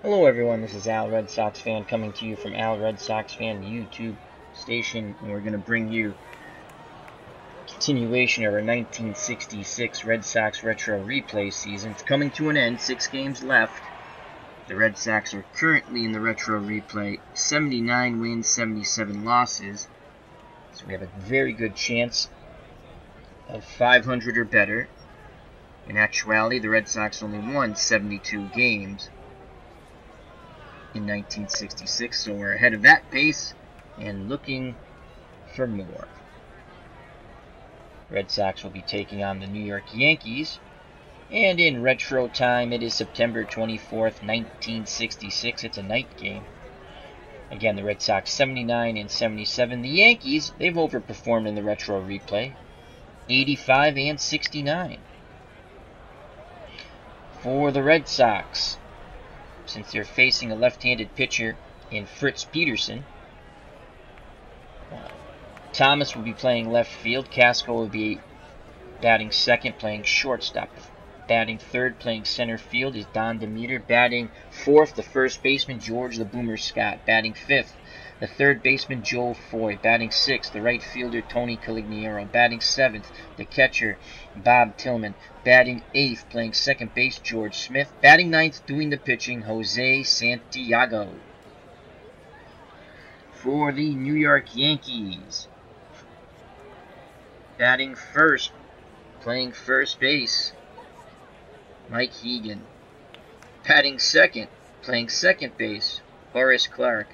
Hello everyone, this is Al Red Sox Fan coming to you from Al Red Sox Fan YouTube station, and we're going to bring you a continuation of our 1966 Red Sox Retro Replay season. It's coming to an end, 6 games left. The Red Sox are currently in the Retro Replay, 79 wins, 77 losses. So we have a very good chance of 500 or better. In actuality, the Red Sox only won 72 games in 1966, so we're ahead of that pace and looking for more. Red Sox will be taking on the New York Yankees, and in retro time it is September 24th, 1966. It's a night game. Again, the Red Sox 79 and 77. The Yankees, they've overperformed in the retro replay, 85 and 69. For the Red Sox, since they're facing a left-handed pitcher in Fritz Peterson, Thomas will be playing left field. Casco will be batting second, playing shortstop. Batting third, playing center field, is Don Demeter. Batting fourth, the first baseman, George the Boomer Scott. Batting fifth, the third baseman, Joel Foy. Batting sixth, the right fielder, Tony Calignero. Batting seventh, the catcher, Bob Tillman. Batting eighth, playing second base, George Smith. Batting ninth, doing the pitching, Jose Santiago. For the New York Yankees, batting first, playing first base, Mike Hegan. Batting second, playing second base, Horace Clark.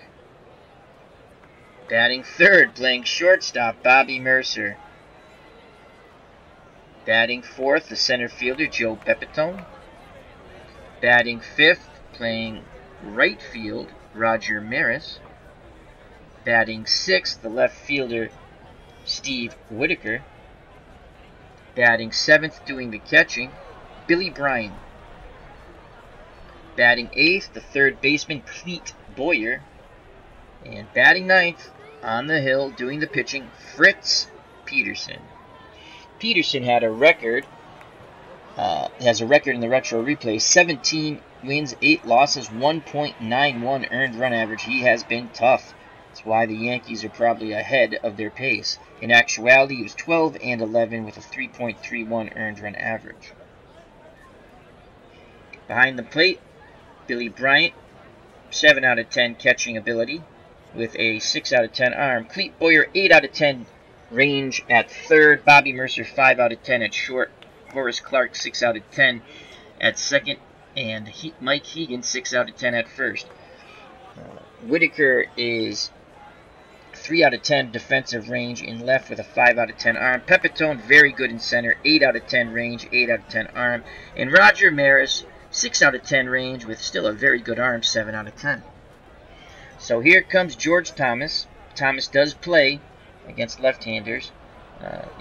Batting third, playing shortstop, Bobby Mercer. Batting fourth, the center fielder, Joe Pepitone. Batting fifth, playing right field, Roger Maris. Batting sixth, the left fielder, Steve Whitaker. Batting seventh, doing the catching, Billy Bryan. Batting eighth, the third baseman, Cleet Boyer. And batting ninth, on the hill, doing the pitching, Fritz Peterson. Peterson had a record, has a record in the retro replay, 17 wins, 8 losses, 1.91 earned run average. He has been tough. That's why the Yankees are probably ahead of their pace. In actuality, he was 12 and 11 with a 3.31 earned run average. Behind the plate, Billy Bryant, 7 out of 10 catching ability with a 6 out of 10 arm. Cleet Boyer, 8 out of 10 range at third. Bobby Mercer, 5 out of 10 at short. Horace Clark, 6 out of 10 at second. And Mike Hegan, 6 out of 10 at first. Whitaker is 3 out of 10 defensive range in left with a 5 out of 10 arm. Pepitone, very good in center, 8 out of 10 range, 8 out of 10 arm. And Roger Maris, 6 out of 10 range with still a very good arm, 7 out of 10. So here comes George Thomas. Thomas does play against left-handers.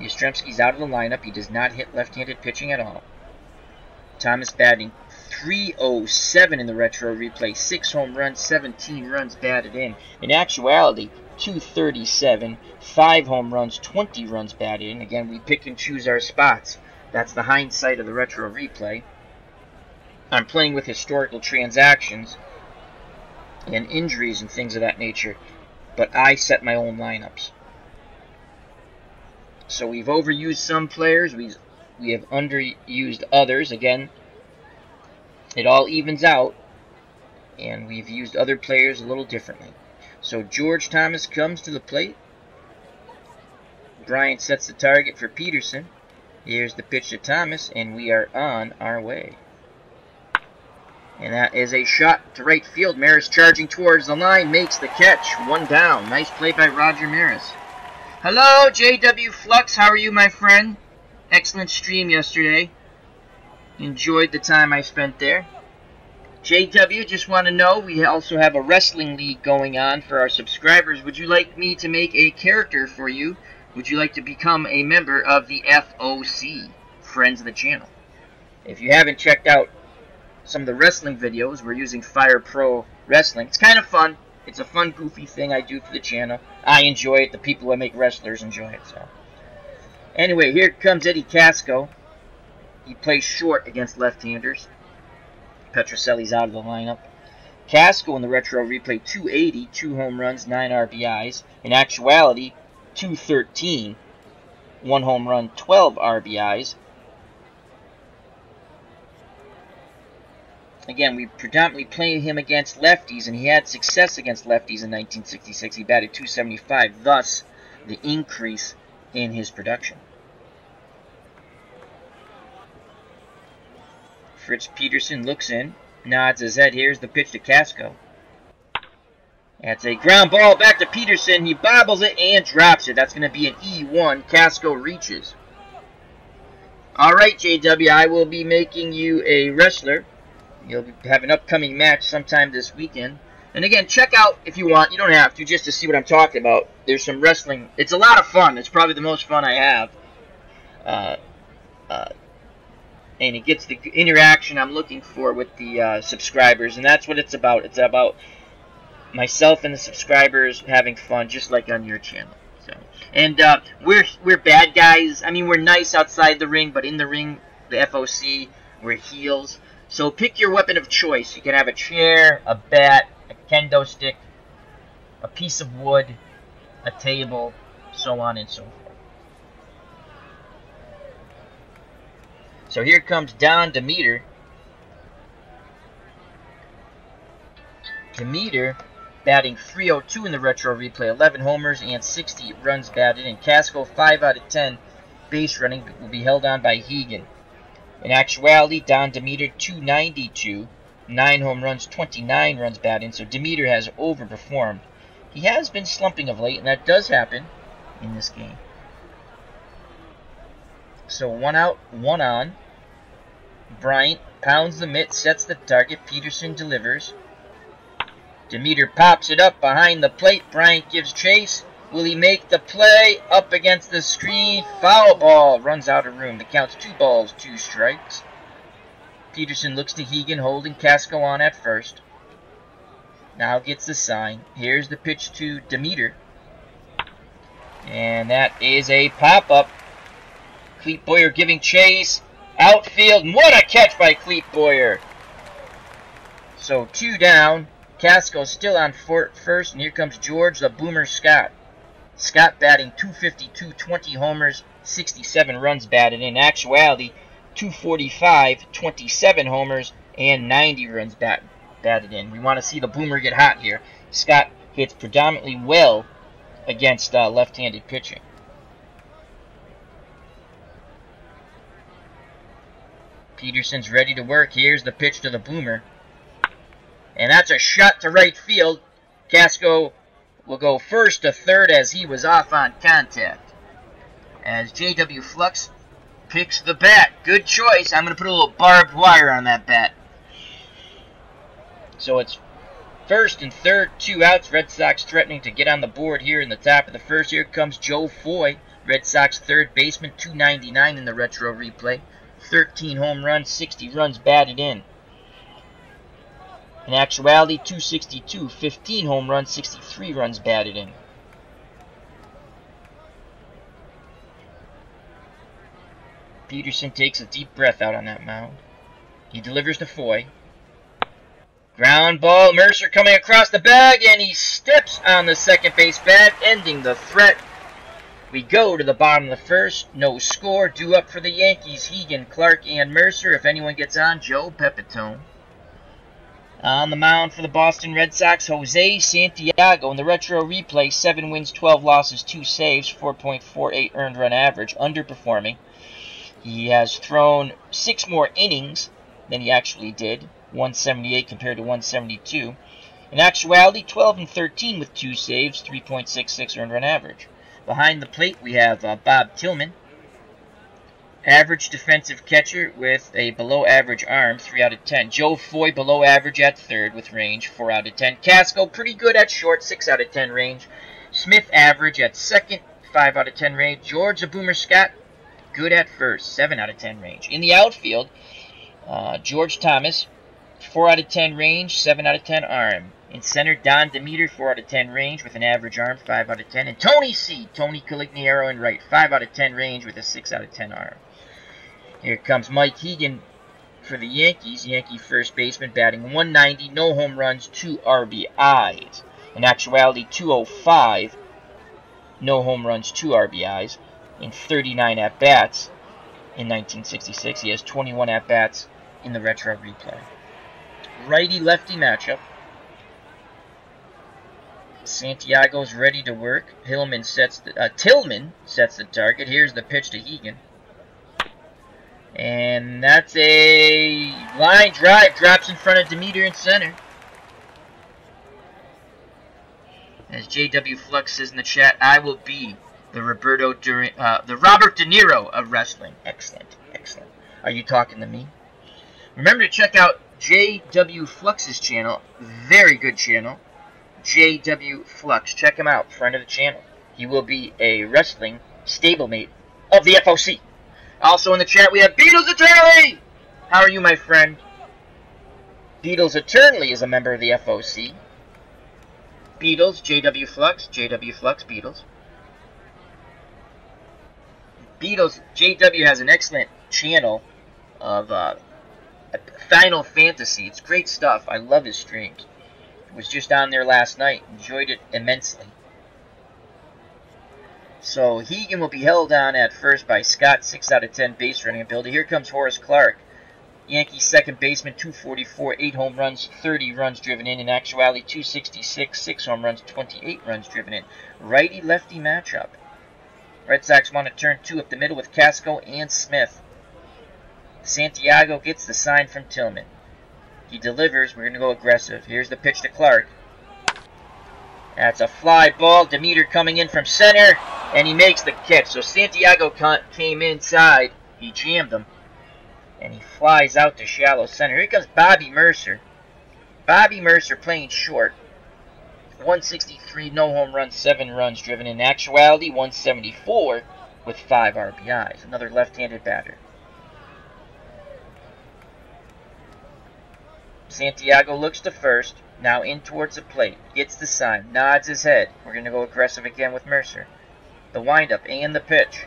Yastrzemski's out of the lineup. He does not hit left-handed pitching at all. Thomas batting .307 in the retro replay. 6 home runs, 17 runs batted in. In actuality, .237, 5 home runs, 20 runs batted in. Again, we pick and choose our spots. That's the hindsight of the retro replay. I'm playing with historical transactions and injuries and things of that nature, but I set my own lineups. So we've overused some players, we have underused others. Again, it all evens out, and we've used other players a little differently. So George Thomas comes to the plate. Bryant sets the target for Peterson. Here's the pitch to Thomas, and we are on our way. And that is a shot to right field. Maris charging towards the line, makes the catch. 1 down. Nice play by Roger Maris. Hello, JW Flux. How are you, my friend? Excellent stream yesterday. Enjoyed the time I spent there. JW, just want to know, we also have a wrestling league going on for our subscribers. Would you like me to make a character for you? Would you like to become a member of the FOC, Friends of the Channel? If you haven't checked out some of the wrestling videos, we're using Fire Pro Wrestling. It's kind of fun. It's a fun, goofy thing I do for the channel. I enjoy it. The people who make wrestlers enjoy it. So, anyway, here comes Eddie Casco. He plays short against left-handers. Petrocelli's out of the lineup. Casco in the retro replay, 280, 2 home runs, 9 RBIs. In actuality, 213, 1 home run, 12 RBIs. Again, we predominantly played him against lefties, and he had success against lefties in 1966. He batted .275, thus the increase in his production. Fritz Peterson looks in, nods his head. Here's the pitch to Casco. That's a ground ball back to Peterson. He bobbles it and drops it. That's going to be an E1. Casco reaches. All right, JW, I will be making you a wrestler. You'll have an upcoming match sometime this weekend. And again, check out, if you want, you don't have to, just to see what I'm talking about. There's some wrestling. It's a lot of fun. It's probably the most fun I have. And it gets the interaction I'm looking for with the subscribers. And that's what it's about. It's about myself and the subscribers having fun, just like on your channel. So, and we're bad guys. I mean, we're nice outside the ring, but in the ring, the FOC, we're heels. So pick your weapon of choice. You can have a chair, a bat, a kendo stick, a piece of wood, a table, so on and so forth. So here comes Don Demeter. Demeter batting .302 in the retro replay, 11 homers and 60 runs batted. And Casco, 5 out of 10 base running, will be held on by Hegan. In actuality, Don Demeter, .292, 9 home runs, 29 runs batted. So Demeter has overperformed. He has been slumping of late, and that does happen in this game. So 1 out, 1 on. Bryant pounds the mitt, sets the target. Peterson delivers. Demeter pops it up behind the plate. Bryant gives chase. Will he make the play? Up against the screen. Foul ball. Runs out of room. The count's 2 balls, 2 strikes. Peterson looks to Hegan, holding Casco on at first. Now gets the sign. Here's the pitch to Demeter. And that is a pop-up. Clete Boyer giving chase. Outfield. And what a catch by Clete Boyer. So 2 down. Casco still on first. And here comes George the Boomer Scott. Scott batting .252, 20 homers, 67 runs batted. In actuality, .245, 27 homers, and 90 runs batted in. We want to see the Boomer get hot here. Scott hits predominantly well against left-handed pitching. Peterson's ready to work. Here's the pitch to the Boomer. And that's a shot to right field. Casco will go first to third as he was off on contact. As JW Flux picks the bat. Good choice. I'm going to put a little barbed wire on that bat. So it's first and third, 2 outs. Red Sox threatening to get on the board here in the top of the first. Here comes Joe Foy, Red Sox third baseman, .299 in the retro replay. 13 home runs, 60 runs batted in. In actuality, .262, 15 home runs, 63 runs batted in. Peterson takes a deep breath out on that mound. He delivers to Foy. Ground ball, Mercer coming across the bag, and he steps on the second base pad, ending the threat. We go to the bottom of the first. No score. Due up for the Yankees, Hegan, Clark, and Mercer. If anyone gets on, Joe Pepitone. On the mound for the Boston Red Sox, Jose Santiago in the retro replay, 7 wins, 12 losses, 2 saves, 4.48 earned run average, underperforming. He has thrown 6 more innings than he actually did, 178 compared to 172. In actuality, 12 and 13 with 2 saves, 3.66 earned run average. Behind the plate, we have Bob Tillman. Average defensive catcher with a below-average arm, 3 out of 10. Joe Foy, below average at third with range, 4 out of 10. Casco, pretty good at short, 6 out of 10 range. Smith, average at second, 5 out of 10 range. George the Boomer Scott, good at first, 7 out of 10 range. In the outfield, George Thomas, 4 out of 10 range, 7 out of 10 arm. In center, Don Demeter, 4 out of 10 range with an average arm, 5 out of 10. And Tony C., Tony Calignero in right, 5 out of 10 range with a 6 out of 10 arm. Here comes Mike Hegan for the Yankees. Yankee first baseman batting 190, no home runs, 2 RBIs. In actuality, 205, no home runs, 2 RBIs, in 39 at-bats in 1966. He has 21 at-bats in the retro replay. Righty-lefty matchup. Santiago's ready to work. Tillman sets the target. Here's the pitch to Hegan. And that's a line drive. Drops in front of Demeter in center. As JW Flux says in the chat, I will be the Robert De Niro of wrestling. Excellent, excellent. Are you talking to me? Remember to check out JW Flux's channel. Very good channel. JW Flux. Check him out. Friend of the channel. He will be a wrestling stablemate of the FOC. Also in the chat we have Beatles Eternally! How are you, my friend? Beatles Eternally is a member of the FOC. Beatles, JW Flux, Beatles. Beatles, JW has an excellent channel of Final Fantasy. It's great stuff. I love his streams. Was just on there last night. Enjoyed it immensely. So Hegan will be held on at first by Scott, 6 out of 10 base running ability. Here comes Horace Clark. Yankees second baseman, 244, 8 home runs, 30 runs driven in actuality, 266, 6 home runs, 28 runs driven in. Righty-lefty matchup. Red Sox want to turn 2 up the middle with Casco and Smith. Santiago gets the sign from Tillman. He delivers. We're going to go aggressive. Here's the pitch to Clark. That's a fly ball. Demeter coming in from center, and he makes the catch. So Santiago came inside. He jammed him, and he flies out to shallow center. Here comes Bobby Mercer. Bobby Mercer playing short. 163, no home runs, 7 runs driven in actuality, 174 with 5 RBIs. Another left-handed batter. Santiago looks to first, now in towards the plate, gets the sign, nods his head. We're going to go aggressive again with Mercer. The windup and the pitch.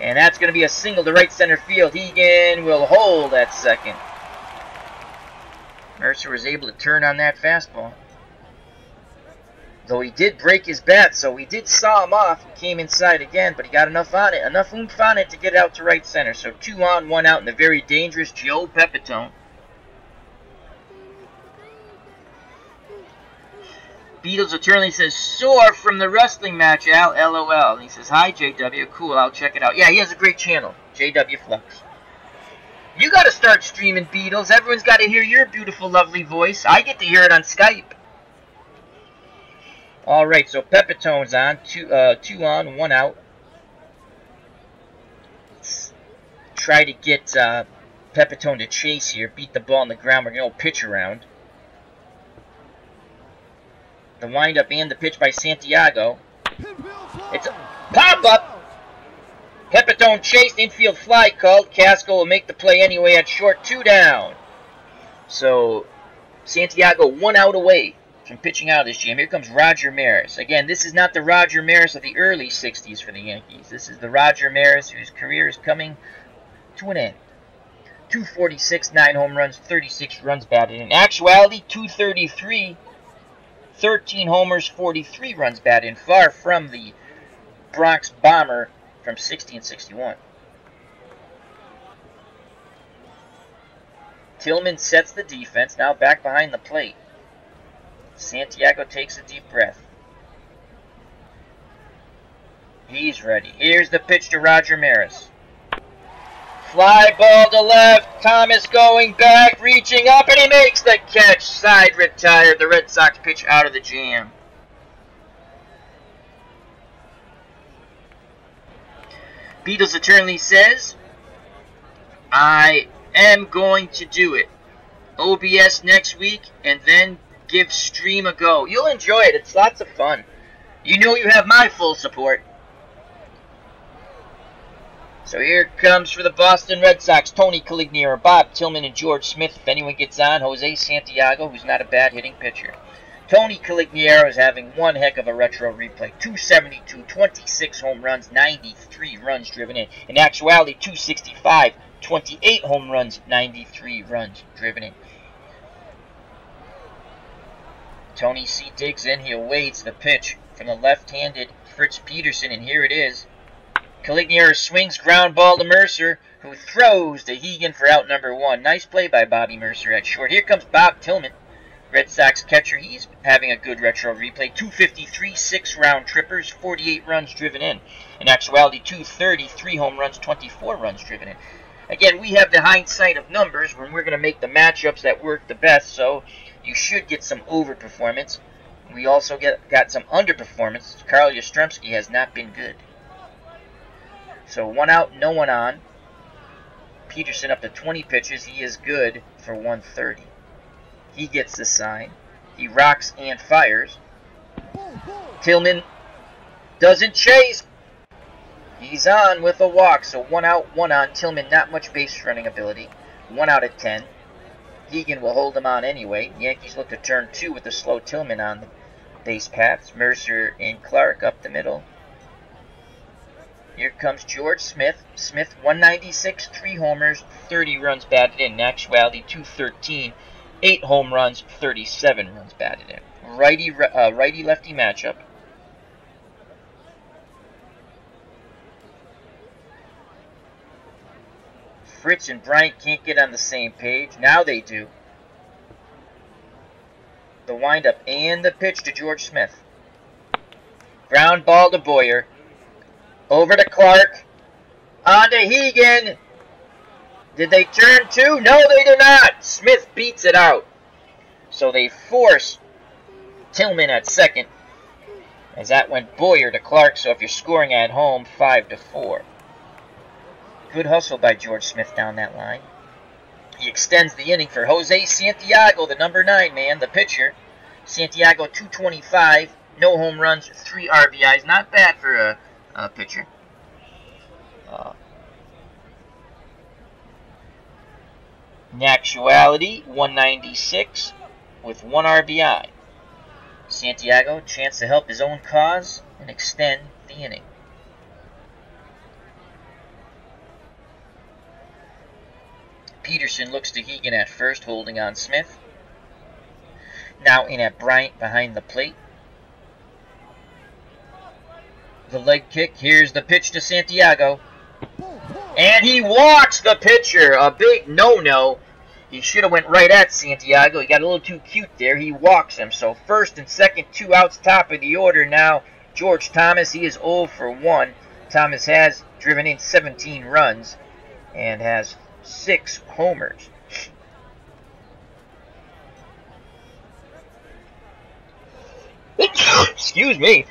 And that's going to be a single to right center field. Hegan will hold at second. Mercer was able to turn on that fastball. Though he did break his bat, so we did saw him off. He came inside again, but he got enough on it, enough oomph on it to get out to right center. So 2 on, 1 out, and the very dangerous Joe Pepitone. Beatles Eternally says, sore from the wrestling match, Al, LOL. And he says, hi, JW. Cool, I'll check it out. Yeah, he has a great channel, JW Flux. You got to start streaming, Beatles. Everyone's got to hear your beautiful, lovely voice. I get to hear it on Skype. All right, so Pepitone's on. 2 on, 1 out. Let's try to get Pepitone to chase here. Beat the ball on the ground. We're going to pitch around. The windup and the pitch by Santiago. It's a pop-up. Pepitone chased, infield fly called. Casco will make the play anyway at short, 2 down. So Santiago 1 out away from pitching out of this jam. Here comes Roger Maris. Again, this is not the Roger Maris of the early 60s for the Yankees. This is the Roger Maris whose career is coming to an end. 246, 9 home runs, 36 runs batted. In actuality, 233. 13 homers, 43 runs batted in, far from the Bronx Bomber from 60 and 61. Tillman sets the defense, now back behind the plate. Santiago takes a deep breath. He's ready. Here's the pitch to Roger Maris. Fly ball to left. Thomas going back, reaching up, and he makes the catch. Side retired. The Red Sox pitch out of the jam. Beatles Eternally says, I am going to do it. OBS next week, and then give stream a go. You'll enjoy it. It's lots of fun. You know you have my full support. So here comes for the Boston Red Sox, Tony Calignier, Bob Tillman, and George Smith. If anyone gets on, Jose Santiago, who's not a bad hitting pitcher. Tony Calignero is having one heck of a retro replay. 272, 26 home runs, 93 runs driven in. In actuality, 265, 28 home runs, 93 runs driven in. Tony C. digs in. He awaits the pitch from the left-handed Fritz Peterson, and here it is. Calignero swings, ground ball to Mercer, who throws to Hegan for out number 1. Nice play by Bobby Mercer at short. Here comes Bob Tillman, Red Sox catcher. He's having a good retro replay. 253, 6 round trippers, 48 runs driven in. In actuality, 230, 3 home runs, 24 runs driven in. Again, we have the hindsight of numbers when we're going to make the matchups that work the best, so you should get some overperformance. We also got some underperformance. Carl Yastrzemski has not been good. So 1 out, no one on. Peterson up to 20 pitches. He is good for 130. He gets the sign. He rocks and fires. Tillman doesn't chase. He's on with a walk. So 1 out, 1 on. Tillman not much base running ability. 1 out of 10. Hegan will hold him on anyway. Yankees look to turn 2 with the slow Tillman on the base paths. Mercer and Clark up the middle. Here comes George Smith. Smith, 196, 3 homers, 30 runs batted in. In actuality, 213, 8 home runs, 37 runs batted in. Righty-lefty matchup. Fritz and Bryant can't get on the same page. Now they do. The windup and the pitch to George Smith. Ground ball to Boyer. Over to Clark. On to Hegan. Did they turn 2? No, they did not. Smith beats it out. So they force Tillman at second. As that went Boyer to Clark. So if you're scoring at home, 5-4. Good hustle by George Smith down that line. He extends the inning for Jose Santiago, the number 9 man, the pitcher. Santiago, 225. No home runs, 3 RBIs. Not bad for a pitcher. In actuality, 196 with 1 RBI. Santiago, chance to help his own cause and extend the inning. Peterson looks to Hegan at first, holding on Smith. Now in at Bryant behind the plate. The leg kick. Here's the pitch to Santiago. And he walks the pitcher. A big no-no. He should have went right at Santiago. He got a little too cute there. He walks him. So first and second, 2 outs, top of the order. Now George Thomas, he is 0 for 1. Thomas has driven in 17 runs and has 6 homers. Excuse me.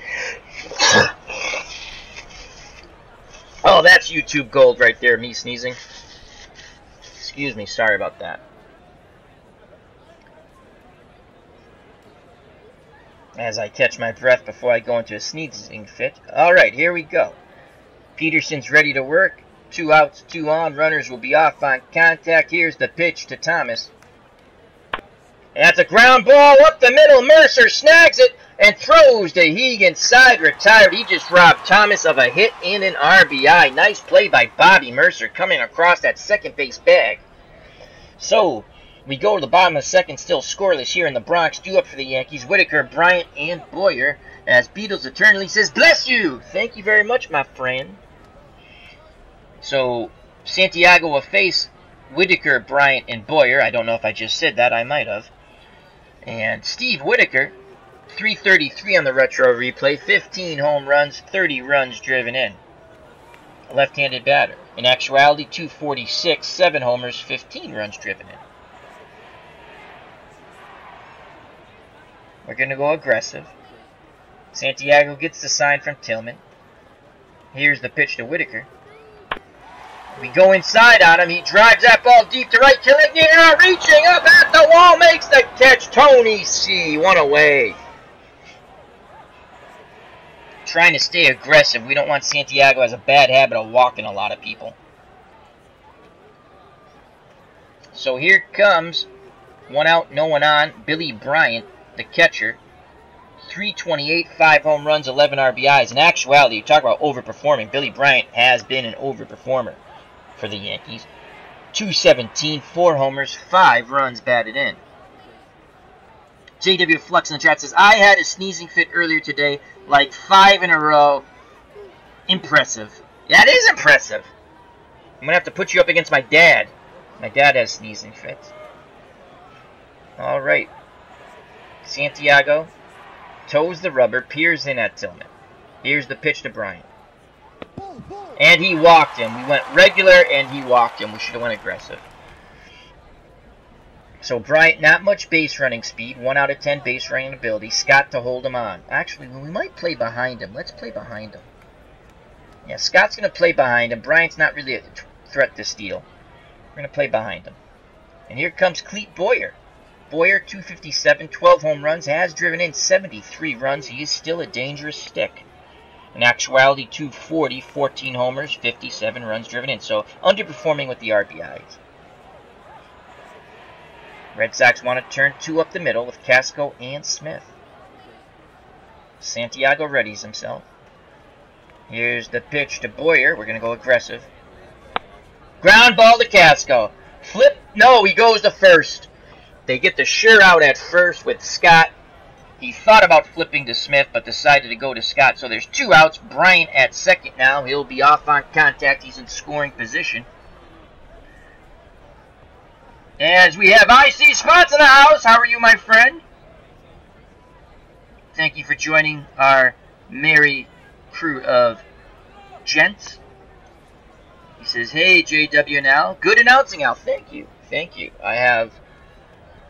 Oh, that's YouTube gold right there, me sneezing. Excuse me, sorry about that. As I catch my breath before I go into a sneezing fit. Alright, here we go. Peterson's ready to work. 2 outs, 2 on. Runners will be off on contact. Here's the pitch to Thomas. And that's a ground ball up the middle. Mercer snags it and throws to Hegan. Side retired. He just robbed Thomas of a hit and an RBI. Nice play by Bobby Mercer coming across that second base bag. So, we go to the bottom of the second, still scoreless here in the Bronx. Due up for the Yankees, Whitaker, Bryant, and Boyer. As Beatles eternally says, bless you! Thank you very much, my friend. So, Santiago will face Whitaker, Bryant, and Boyer. I don't know if I just said that. I might have. And Steve Whitaker, 333 on the retro replay, 15 home runs, 30 runs driven in. Left-handed batter. In actuality, 246, 7 homers, 15 runs driven in. We're going to go aggressive. Santiago gets the sign from Tillman. Here's the pitch to Whitaker. We go inside on him. He drives that ball deep to right. Calignero reaching up at the wall. Makes the catch. Tony C. 1 away. Trying to stay aggressive. We don't want Santiago has a bad habit of walking a lot of people. So here comes 1 out, no one on. Billy Bryant, the catcher. 328, 5 home runs, 11 RBIs. In actuality, you talk about overperforming. Billy Bryant has been an overperformer for the Yankees. 217, 4 homers, 5 runs batted in. JW Flux in the chat says, I had a sneezing fit earlier today, like 5 in a row. Impressive. Yeah, it is impressive. I'm going to have to put you up against my dad. My dad has sneezing fits. All right. Santiago toes the rubber, peers in at Tillman. Here's the pitch to Bryant. And he walked him. We went regular, and he walked him. We should have went aggressive. So Bryant, not much base running speed. 1 out of 10 base running ability. Scott to hold him on. Actually, we might play behind him. Let's play behind him. Yeah, Scott's going to play behind him. Bryant's not really a threat to steal. We're going to play behind him. And here comes Clete Boyer. Boyer, 257, 12 home runs, has driven in 73 runs. He is still a dangerous stick. In actuality, 240, 14 homers, 57 runs driven in. So, underperforming with the RBIs. Red Sox want to turn 2 up the middle with Casco and Smith. Santiago readies himself. Here's the pitch to Boyer. We're going to go aggressive. Ground ball to Casco. Flip. No, he goes to first. They get the sure out at first with Scott. He thought about flipping to Smith, but decided to go to Scott. So there's 2 outs. Bryant at second now. He'll be off on contact. He's in scoring position. As we have IC Spots in the house. How are you, my friend? Thank you for joining our merry crew of gents. He says, hey, JWNL. Good announcing, Al. Thank you. Thank you. I have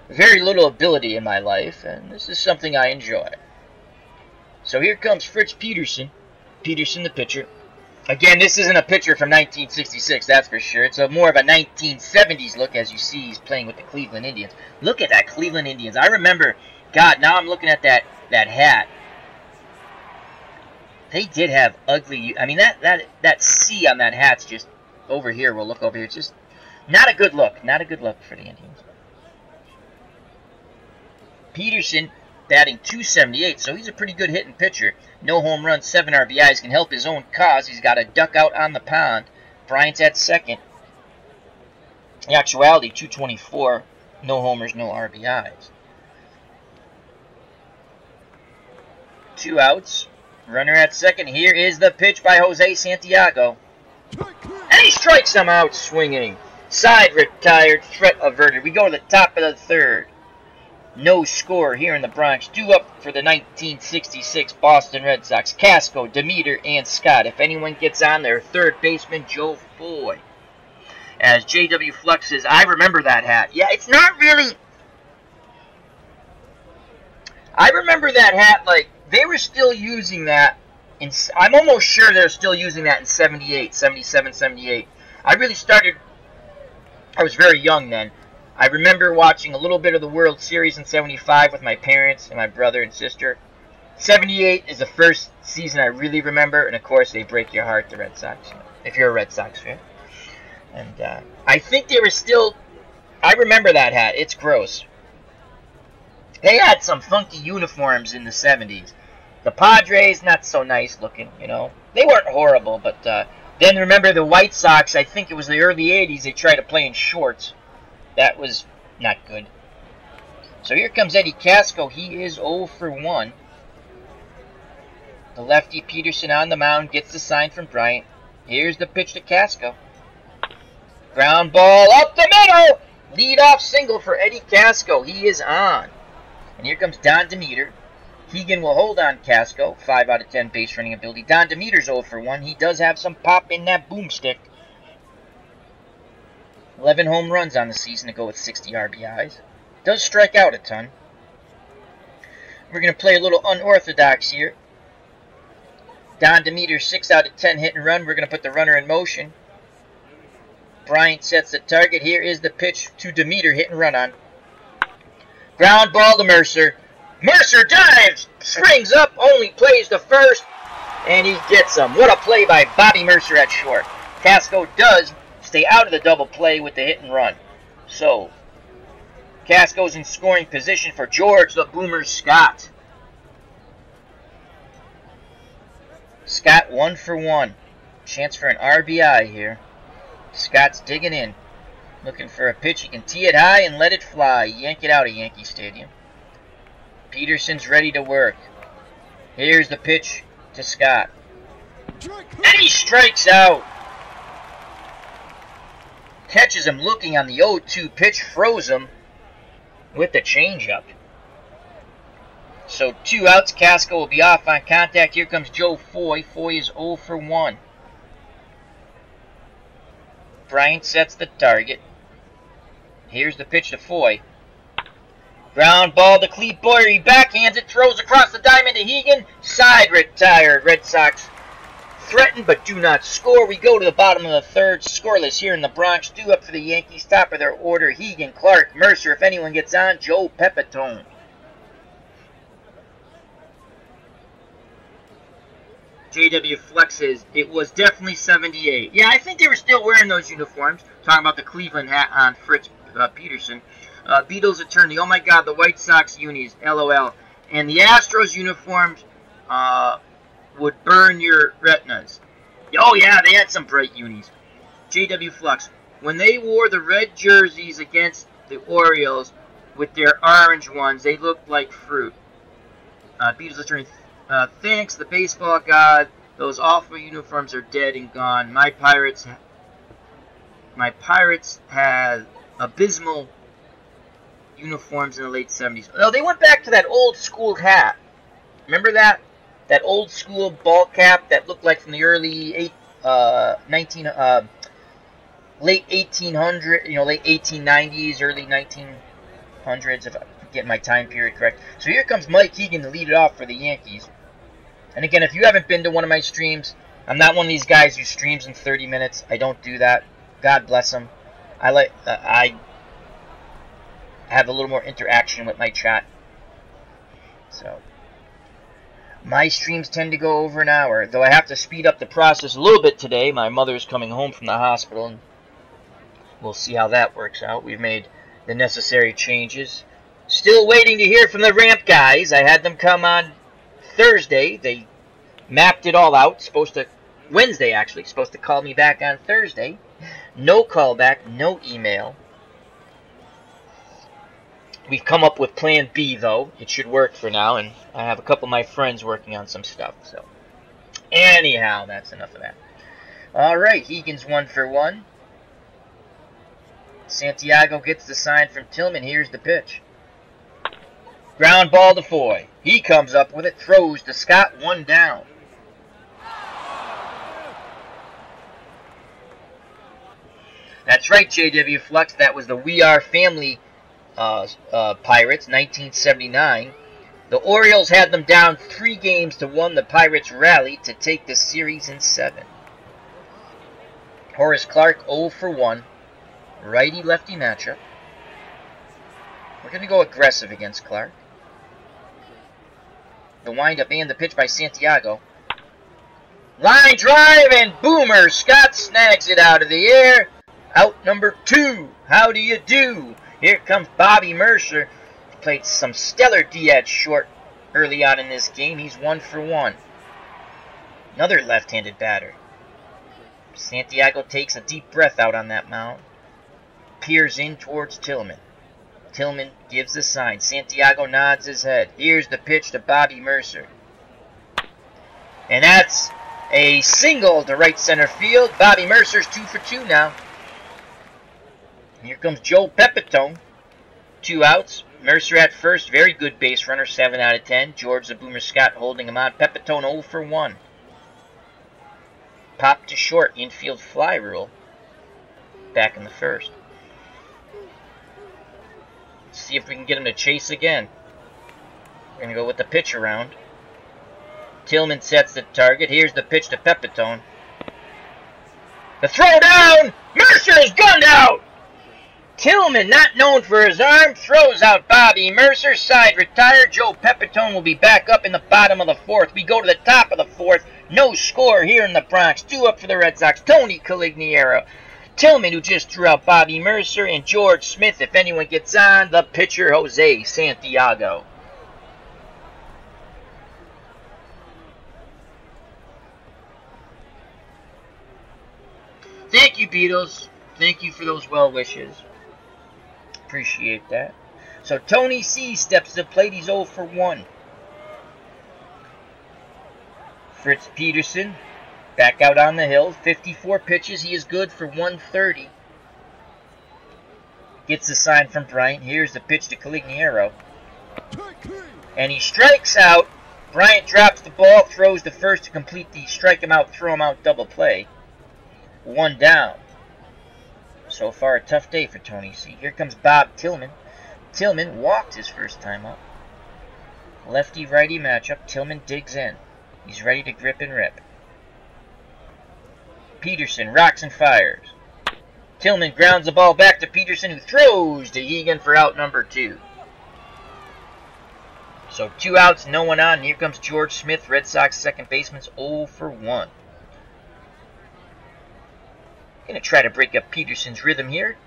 very little ability in my life, and this is something I enjoy. So here comes Fritz Peterson. Peterson, the pitcher. Again, this isn't a pitcher from 1966, that's for sure. It's more of a 1970s look, as you see he's playing with the Cleveland Indians. Look at that Cleveland Indians. I remember, God, now I'm looking at that hat. They did have ugly, I mean, that C on that hat's just over here. We'll look over here. It's just not a good look. Not a good look for the Indians. Peterson batting .278, so he's a pretty good hitting pitcher. No home runs, 7 RBIs, can help his own cause. He's got a duck out on the pond. Bryant's at second. In actuality, 224, no homers, no RBIs. 2 outs. Runner at second. Here is the pitch by Jose Santiago. And he strikes him out swinging. Side retired, threat averted. We go to the top of the third. No score here in the Bronx. Due up for the 1966 Boston Red Sox. Casco, Demeter, and Scott. If anyone gets on there, third baseman Joe Foy. As JW Flux says, I remember that hat. Yeah, it's not really... I remember that hat, like, they were still using that. I'm almost sure they're still using that in 78, 77, 78. I really started... I was very young then. I remember watching a little bit of the World Series in 75 with my parents and my brother and sister. 78 is the first season I really remember, and of course they break your heart, the Red Sox, if you're a Red Sox fan. And I think they were still... I remember that hat. It's gross. They had some funky uniforms in the 70s. The Padres, not so nice looking, you know. They weren't horrible, but then remember the White Sox, I think it was the early 80s, they tried to play in shorts. That was not good. So here comes Eddie Casco. He is 0 for 1. The lefty Peterson on the mound gets the sign from Bryant. Here's the pitch to Casco. Ground ball up the middle. Lead-off single for Eddie Casco. He is on. And here comes Don Demeter. Keegan will hold on Casco. 5 out of 10 base running ability. Don Demeter's 0 for 1. He does have some pop in that boomstick. 11 home runs on the season to go with 60 RBIs. Does strike out a ton. We're going to play a little unorthodox here. Don Demeter, 6 out of 10 hit and run. We're going to put the runner in motion. Bryant sets the target. Here is the pitch to Demeter, hit and run on. Ground ball to Mercer. Mercer dives, springs up, only plays to first, and he gets him. What a play by Bobby Mercer at short. Casco does stay out of the double play with the hit and run. So, Casco's in scoring position for George the Boomer Scott. Scott 1 for 1. Chance for an RBI here. Scott's digging in. Looking for a pitch. He can tee it high and let it fly. Yank it out of Yankee Stadium. Peterson's ready to work. Here's the pitch to Scott. And he strikes out. Catches him looking on the 0-2 pitch. Froze him with the changeup. So 2 outs. Casco will be off on contact. Here comes Joe Foy. Foy is 0 for 1. Bryant sets the target. Here's the pitch to Foy. Ground ball to Clete Boyer. He backhands it. Throws across the diamond to Hegan. Side retired. Red Sox threaten but do not score. We go to the bottom of the third. Scoreless here in the Bronx. Due up for the Yankees. Top of their order. Hegan, Clark, Mercer. If anyone gets on, Joe Pepitone. JW flexes. It was definitely 78. Yeah, I think they were still wearing those uniforms. Talking about the Cleveland hat on Fritz Peterson. Beatles attorney. Oh my God, the White Sox unis. LOL. And the Astros uniforms would burn your retinas. Oh yeah, they had some bright unis. JW Flux. When they wore the red jerseys against the Orioles with their orange ones, they looked like fruit. Beatles attorney. Thanks, the baseball god. Those awful uniforms are dead and gone. My Pirates had abysmal uniforms in the late 70s. Oh, they went back to that old school hat. Remember that? That old school ball cap that looked like from the early late 1800s, late 1890s, early 1900s, if I'm getting my time period correct. So here comes Mike Hegan to lead it off for the Yankees. And again, if you haven't been to one of my streams, I'm not one of these guys who streams in 30 minutes. I don't do that. God bless them. I have a little more interaction with my chat. So my streams tend to go over an hour, though I have to speed up the process a little bit today. My mother's coming home from the hospital, and we'll see how that works out. We've made the necessary changes. Still waiting to hear from the ramp guys. I had them come on Thursday. They mapped it all out. Wednesday actually. Supposed to call me back on Thursday. No call back, no email. We've come up with plan B though. It should work for now, and I have a couple of my friends working on some stuff. So anyhow, that's enough of that. Alright, Hegan's 1 for 1. Santiago gets the sign from Tillman. Here's the pitch. Ground ball to Foy. He comes up with it, throws to Scott, 1 down. That's right, JW Flux. That was the We Are Family Pirates, 1979. The Orioles had them down 3-1. The Pirates rallied to take the series in 7. Horace Clark, 0 for 1. Righty-lefty matchup. We're going to go aggressive against Clark. The windup and the pitch by Santiago. Line drive and boomer. Scott snags it out of the air. Out number 2. How do you do? Here comes Bobby Mercer. He played some stellar D at short early on in this game. He's 1 for 1. Another left-handed batter. Santiago takes a deep breath out on that mound. Peers in towards Tillman. Tillman gives the sign. Santiago nods his head. Here's the pitch to Bobby Mercer. And that's a single to right center field. Bobby Mercer's 2 for 2 now. Here comes Joe Pepitone. 2 outs. Mercer at first. Very good base runner. 7 out of 10. George the Boomer Scott holding him on. Pepitone 0 for 1. Pop to short. Infield fly rule. Back in the first. Let's see if we can get him to chase again. We're going to go with the pitch around. Tillman sets the target. Here's the pitch to Pepitone. The throw down! Mercer is gunned out! Tillman, not known for his arm, throws out Bobby Mercer. Side retired. Joe Pepitone will be back up in the bottom of the 4th. We go to the top of the 4th. No score here in the Bronx. 2 up for the Red Sox. Tony Caligiero. Tillman, who just threw out Bobby Mercer, and George Smith. If anyone gets on, the pitcher, Jose Santiago. Thank you, Beatles. Thank you for those well wishes. Appreciate that. So Tony C steps to the plate. He's 0 for 1. Fritz Peterson back out on the hill. 54 pitches. He is good for 130. Gets the sign from Bryant. Here's the pitch to Caligiero. And he strikes out. Bryant drops the ball, throws to first to complete the strike him out, throw him out double play. 1 down. So far a tough day for Tony C. Here comes Bob Tillman. Tillman walked his first time up. Lefty-righty matchup. Tillman digs in. He's ready to grip and rip. Peterson rocks and fires. Tillman grounds the ball back to Peterson, who throws to Egan for out number 2. So 2 outs, no one on. And here comes George Smith, Red Sox second baseman, 0 for 1. Gonna try to break up Peterson's rhythm here.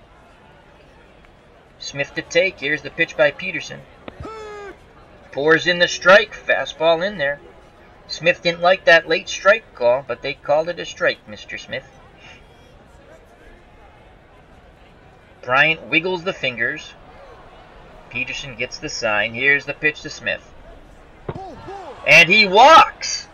Smith to take. Here's the pitch by Peterson. Pours in the strike. Fastball in there. Smith didn't like that late strike call, but they called it a strike, Mr. Smith. Bryant wiggles the fingers. Peterson gets the sign. Here's the pitch to Smith. And he walks!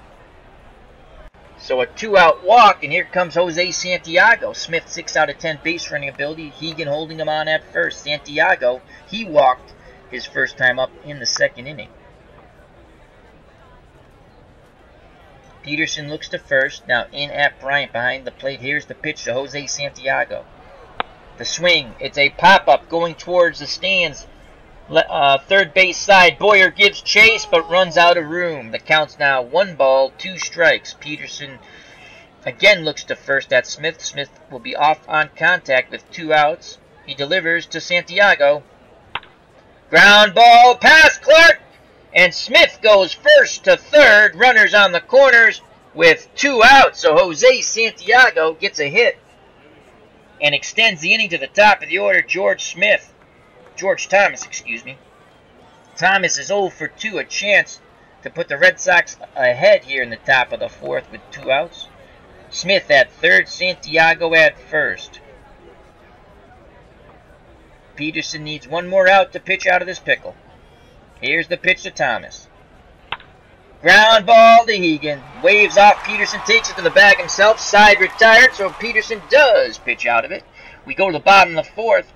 So a 2-out walk, and here comes Jose Santiago. Smith 6 out of 10 base running ability. Hegan holding him on at first. Santiago, he walked his first time up in the second inning. Peterson looks to first. Now in at Bryant behind the plate. Here's the pitch to Jose Santiago. The swing. It's a pop-up going towards the stands. Third base side. Boyer gives chase but runs out of room. The count's now 1 ball, 2 strikes. Peterson again looks to first at Smith. Smith will be off on contact with 2 outs. He delivers to Santiago. Ground ball past Clark. And Smith goes first to third. Runners on the corners with 2 outs. So Jose Santiago gets a hit and extends the inning to the top of the order. George Thomas, excuse me. Thomas is 0 for 2. A chance to put the Red Sox ahead here in the top of the 4th with 2 outs. Smith at third. Santiago at first. Peterson needs 1 more out to pitch out of this pickle. Here's the pitch to Thomas. Ground ball to Hegan. Waves off Peterson, takes it to the bag himself. Side retired, so Peterson does pitch out of it. We go to the bottom of the 4th.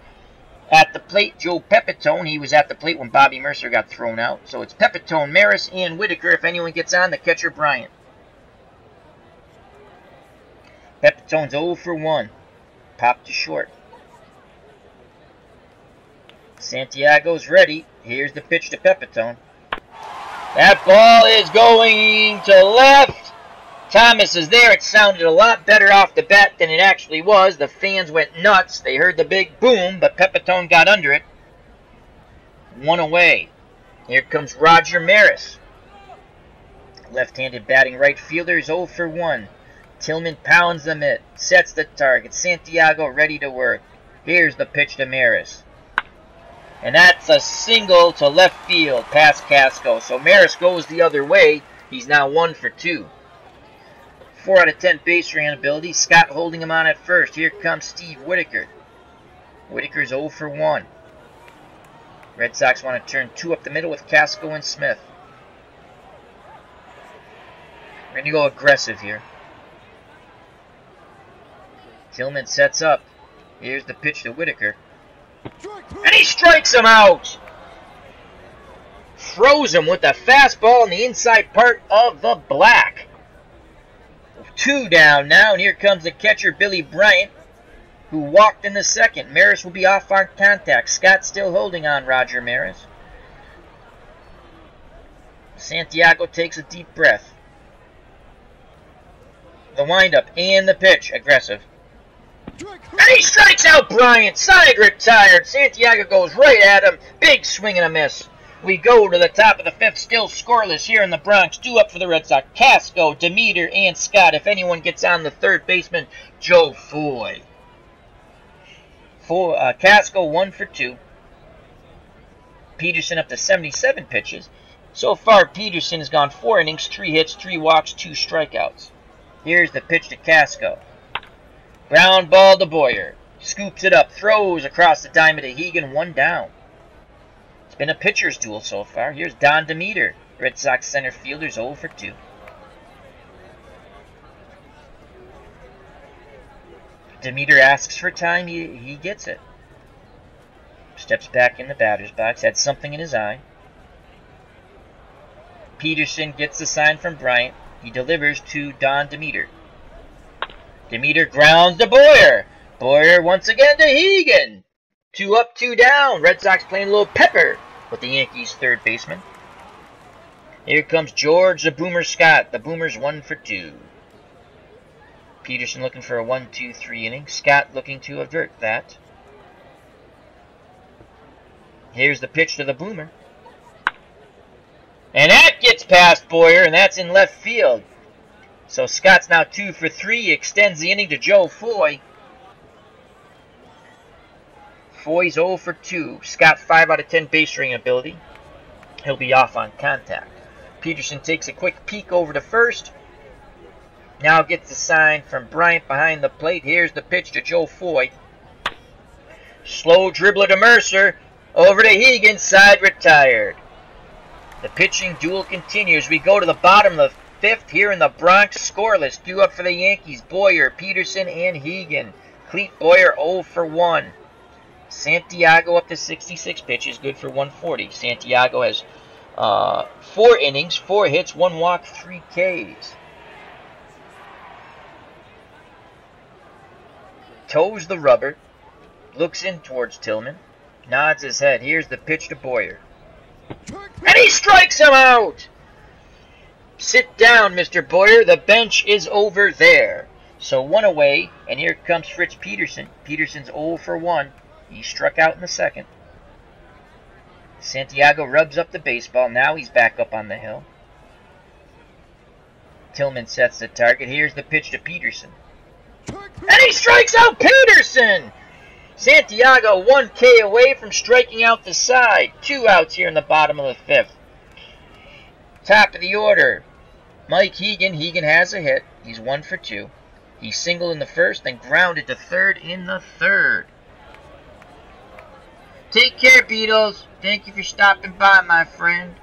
At the plate, Joe Pepitone. He was at the plate when Bobby Mercer got thrown out. So it's Pepitone, Maris, and Whitaker. If anyone gets on, the catcher, Bryant. Pepitone's 0 for 1. Popped to short. Santiago's ready. Here's the pitch to Pepitone. That ball is going to left. Thomas is there. It sounded a lot better off the bat than it actually was. The fans went nuts. They heard the big boom, but Pepitone got under it. 1 away. Here comes Roger Maris. Left-handed batting right fielder is 0 for 1. Tillman pounds the mitt. Sets the target. Santiago ready to work. Here's the pitch to Maris. And that's a single to left field past Casco. So Maris goes the other way. He's now 1 for 2. 4 out of 10 base running ability. Scott holding him on at first. Here comes Steve Whitaker. Whitaker's 0 for 1. Red Sox want to turn 2 up the middle with Casco and Smith. We're going to go aggressive here. Tillman sets up. Here's the pitch to Whitaker. And he strikes him out! Froze him with a fastball in the inside part of the black. 2 down now, and here comes the catcher, Billy Bryant, who walked in the second. Maris will be off on contact. Scott still holding on Roger Maris. Santiago takes a deep breath. The windup and the pitch, aggressive. And he strikes out Bryant. Side retired. Santiago goes right at him. Big swing and a miss. We go to the top of the 5th, still scoreless here in the Bronx. 2 up for the Red Sox. Casco, Demeter, and Scott. If anyone gets on, the third baseman, Joe Foy. Casco 1 for 2. Peterson up to 77 pitches. So far, Peterson has gone 4 innings, 3 hits, 3 walks, 2 strikeouts. Here's the pitch to Casco. Ground ball to Boyer. Scoops it up, throws across the diamond to Hegan, 1 down. It's been a pitcher's duel so far. Here's Don Demeter. Red Sox center fielder's 0 for 2. Demeter asks for time. He gets it. Steps back in the batter's box. Had something in his eye. Peterson gets the sign from Bryant. He delivers to Don Demeter. Demeter grounds to Boyer. Boyer once again to Hegan. 2 up, 2 down. Red Sox playing a little pepper with the Yankees' third baseman. Here comes George the Boomer Scott. The Boomer's 1 for 2. Peterson looking for a 1-2-3 inning. Scott looking to avert that. Here's the pitch to the Boomer. And that gets past Boyer, and that's in left field. So Scott's now 2 for 3. He extends the inning to Joe Foy. Foy's 0 for 2. Scott 5 out of 10 base running ability. He'll be off on contact. Peterson takes a quick peek over to first. Now gets the sign from Bryant behind the plate. Here's the pitch to Joe Foy. Slow dribbler to Mercer. Over to Hegan. Side retired. The pitching duel continues. We go to the bottom of the 5th here in the Bronx. Scoreless. 2 up for the Yankees. Boyer, Peterson, and Hegan. Clete Boyer 0 for 1. Santiago up to 66 pitches. Good for 140. Santiago has 4 innings, 4 hits, 1 walk, 3 Ks. Toes the rubber. Looks in towards Tillman. Nods his head. Here's the pitch to Boyer. And he strikes him out! Sit down, Mr. Boyer. The bench is over there. So 1 away, and here comes Fritz Peterson. Peterson's 0 for 1. He struck out in the 2nd. Santiago rubs up the baseball. Now he's back up on the hill. Tillman sets the target. Here's the pitch to Peterson. And he strikes out Peterson! Santiago 1 K away from striking out the side. 2 outs here in the bottom of the 5th. Top of the order. Mike Hegan. Hegan has a hit. He's 1 for 2. He singled in the 1st, then grounded to 3rd in the 3rd. Take care, Beatles. Thank you for stopping by, my friend.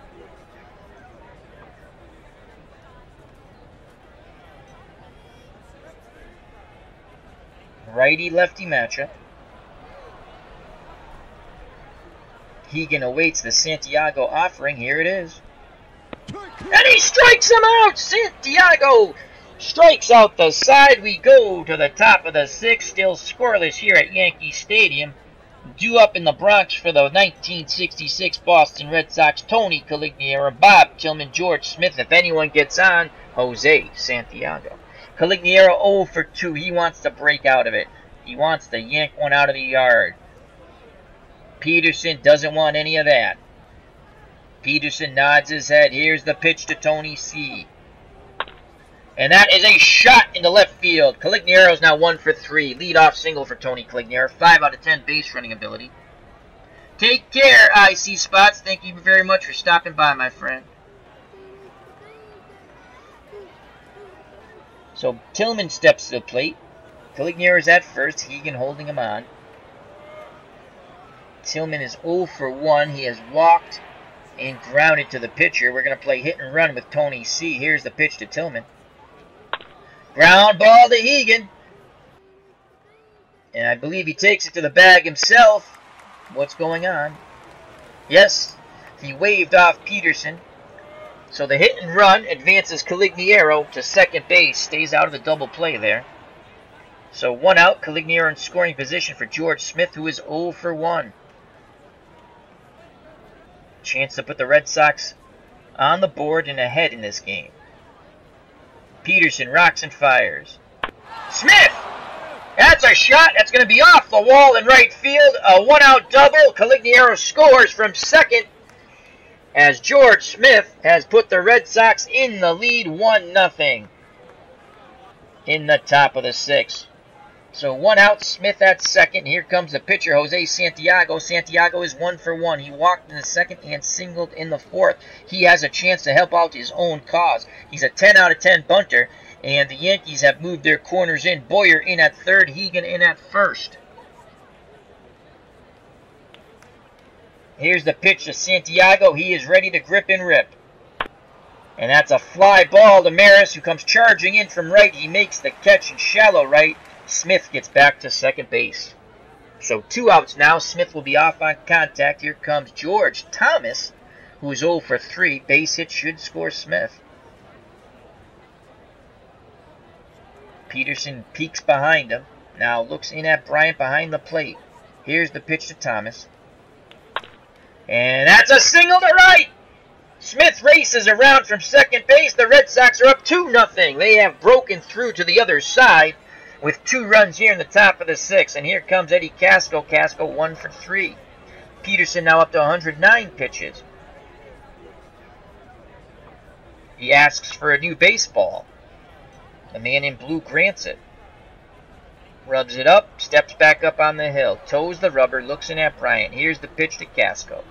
Righty-lefty matchup. Hegan awaits the Santiago offering. Here it is. And he strikes him out! Santiago strikes out the side. We go to the top of the 6th. Still scoreless here at Yankee Stadium. Due up in the Bronx for the 1966 Boston Red Sox, Tony Caligiero, Bob Tillman, George Smith. If anyone gets on, Jose Santiago. Caligiero 0 for 2. He wants to break out of it. He wants to yank one out of the yard. Peterson doesn't want any of that. Peterson nods his head. Here's the pitch to Tony C. And that is a shot into left field. Caligiero is now 1 for 3. Leadoff single for Tony Caligiero. 5 out of 10 base running ability. Take care, IC Spots. Thank you very much for stopping by, my friend. So Tillman steps to the plate. Caligiero is at first. Hegan holding him on. Tillman is 0 for 1. He has walked and grounded to the pitcher. We're going to play hit and run with Tony C. Here's the pitch to Tillman. Ground ball to Hegan. And I believe he takes it to the bag himself. What's going on? Yes, he waved off Peterson. So the hit and run advances Caligiero to second base. Stays out of the double play there. So 1 out. Caligiero in scoring position for George Smith, who is 0 for 1. Chance to put the Red Sox on the board and ahead in this game. Peterson rocks and fires. Smith! That's a shot. That's going to be off the wall in right field. A 1-out double. Caligiero scores from second as George Smith has put the Red Sox in the lead 1-0 in the top of the 6th. So 1 out, Smith at second. Here comes the pitcher, Jose Santiago. Santiago is 1 for 1. He walked in the 2nd and singled in the 4th. He has a chance to help out his own cause. He's a 10 out of 10 bunter. And the Yankees have moved their corners in. Boyer in at third, Hegan in at first. Here's the pitch to Santiago. He is ready to grip and rip. And that's a fly ball to Maris, who comes charging in from right. He makes the catch in shallow right. Smith gets back to second base. So 2 outs now. Smith will be off on contact. Here comes George Thomas, who is 0 for 3. Base hit should score Smith. Peterson peeks behind him. Now looks in at Bryant behind the plate. Here's the pitch to Thomas. And that's a single to right! Smith races around from second base. The Red Sox are up 2-0. They have broken through to the other side with 2 runs here in the top of the 6th. And here comes Eddie Casco. Casco 1 for 3. Peterson now up to 109 pitches. He asks for a new baseball. The man in blue grants it. Rubs it up, steps back up on the hill, toes the rubber, looks in at Bryant. Here's the pitch to Casco.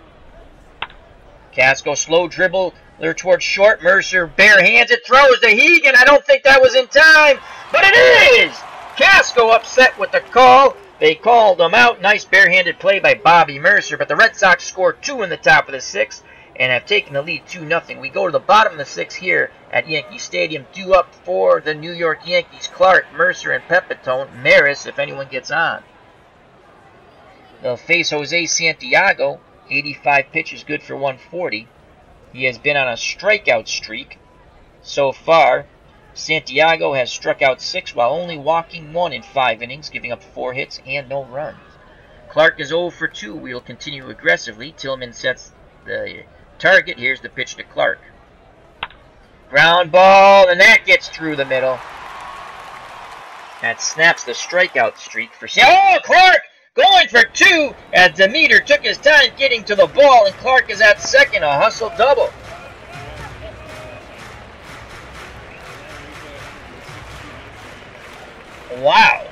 Casco slow dribble there towards short. Mercer bare hands it, throws to Hegan. I don't think that was in time, but it is! Casco upset with the call. They called him out. Nice barehanded play by Bobby Mercer, but the Red Sox score 2 in the top of the 6th and have taken the lead 2-0. We go to the bottom of the 6th here at Yankee Stadium. Due up for the New York Yankees, Clark, Mercer, and Pepitone. Maris, if anyone gets on. They'll face Jose Santiago. 85 pitches, good for 140. He has been on a strikeout streak so far. Santiago has struck out 6 while only walking 1 in 5 innings, giving up 4 hits and no runs. Clark is 0 for 2. We will continue aggressively. Tillman sets the target. Here's the pitch to Clark. Ground ball, and that gets through the middle. That snaps the strikeout streak for Clark! Going for 2 as Demeter took his time getting to the ball, and Clark is at second, a hustle double. Wow.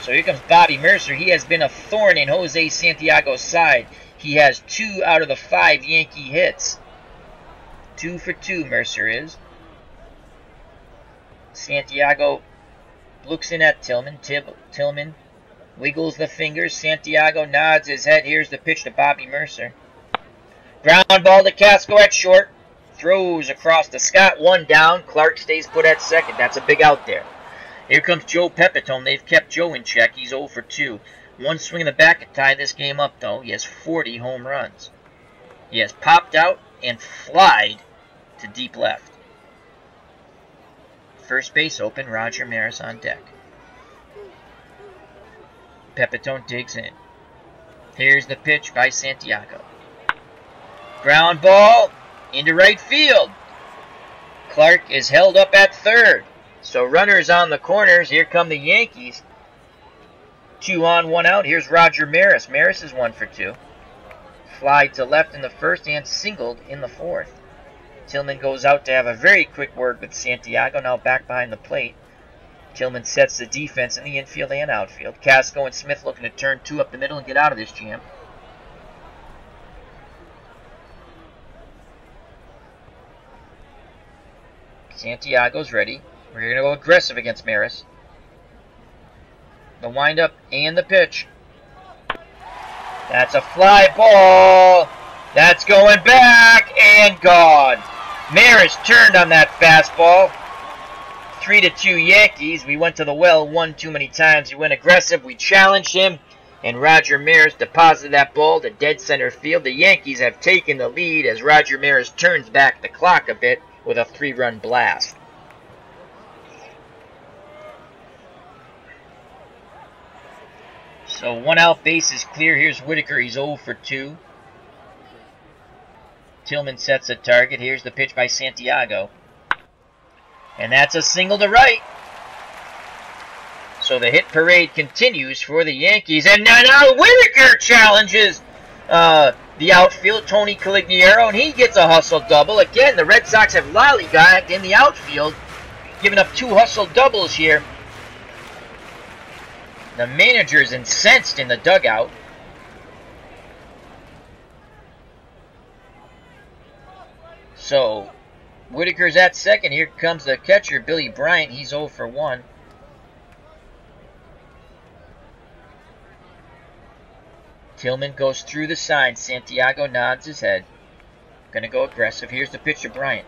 So here comes Bobby Mercer. He has been a thorn in Jose Santiago's side. He has 2 out of the 5 Yankee hits. 2 for 2 Mercer is. Santiago looks in at Tillman. Tillman wiggles the fingers. Santiago nods his head. Here's the pitch to Bobby Mercer. Ground ball to Casco at short. Throws across to Scott. 1 down. Clark stays put at second. That's a big out there. Here comes Joe Pepitone. They've kept Joe in check. He's 0 for 2. 1 swing in the back to tie this game up, though. He has 40 home runs. He has popped out and flied to deep left. First base open. Roger Maris on deck. Pepitone digs in. Here's the pitch by Santiago. Ground ball into right field. Clark is held up at third. So runners on the corners. Here come the Yankees. 2 on, 1 out. Here's Roger Maris. Maris is 1 for 2. Fly to left in the first and singled in the 4th. Tillman goes out to have a very quick word with Santiago. Now back behind the plate. Tillman sets the defense in the infield and outfield. Casco and Smith looking to turn 2 up the middle and get out of this jam. Santiago's ready. We're going to go aggressive against Maris. The windup and the pitch. That's a fly ball. That's going back and gone. Maris turned on that fastball. 3-2 Yankees. We went to the well 1 too many times. We went aggressive. We challenged him. And Roger Maris deposited that ball to dead center field. The Yankees have taken the lead as Roger Maris turns back the clock a bit with a 3-run blast. So 1 out, base is clear. Here's Whitaker. He's 0 for 2. Tillman sets a target. Here's the pitch by Santiago. And that's a single to right. So the hit parade continues for the Yankees. And now Whitaker challenges the outfield, Tony Caligiero, and he gets a hustle double. Again, the Red Sox have lollygagged in the outfield, giving up 2 hustle doubles here. The manager's incensed in the dugout. So Whitaker's at second. Here comes the catcher, Billy Bryant. He's 0 for 1. Tillman goes through the sign. Santiago nods his head. Gonna go aggressive. Here's the pitch to Bryant.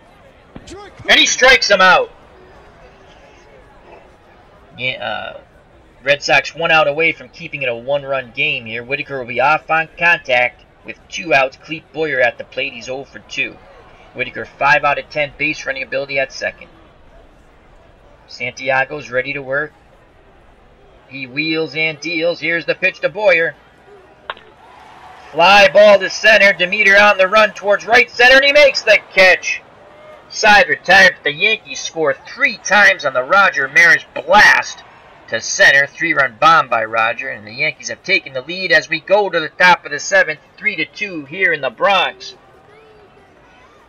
And he strikes him out. Yeah, Red Sox 1 out away from keeping it a 1-run game here. Whitaker will be off on contact with 2 outs. Clete Boyer at the plate. He's 0 for 2. Whitaker 5 out of 10 base running ability at second. Santiago's ready to work. He wheels and deals. Here's the pitch to Boyer. Fly ball to center. Demeter on the run towards right center, and he makes the catch. Side retired, but the Yankees score 3 times on the Roger Maris blast to center. 3-run bomb by Roger, and the Yankees have taken the lead as we go to the top of the 7th, 3-2 here in the Bronx.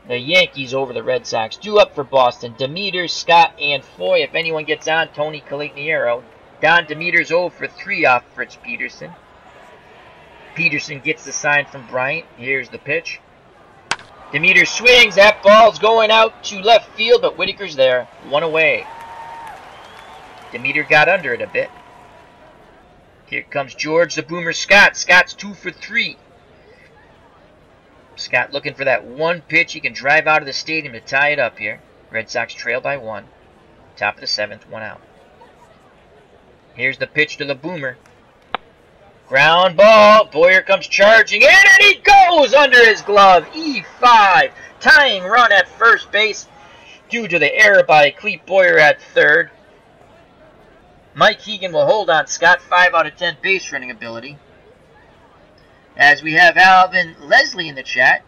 The Yankees over the Red Sox. Due up for Boston. Demeter, Scott, and Foy. If anyone gets on, Tony Calignero. Don Demeter's 0 for 3 off Fritz Peterson. Peterson gets the sign from Bryant. Here's the pitch. Demeter swings. That ball's going out to left field, but Whitaker's there. 1 away. Demeter got under it a bit. Here comes George the Boomer Scott. Scott's 2 for 3. Scott looking for that one pitch he can drive out of the stadium to tie it up here. Red Sox trail by 1. Top of the 7th, 1 out. Here's the pitch to the Boomer. Ground ball. Boyer comes charging in, and he goes under his glove. E5. Tying run at first base due to the error by Clete Boyer at third. Mike Hegan will hold on Scott. 5 out of 10 base running ability. As we have Alvin Leslie in the chat.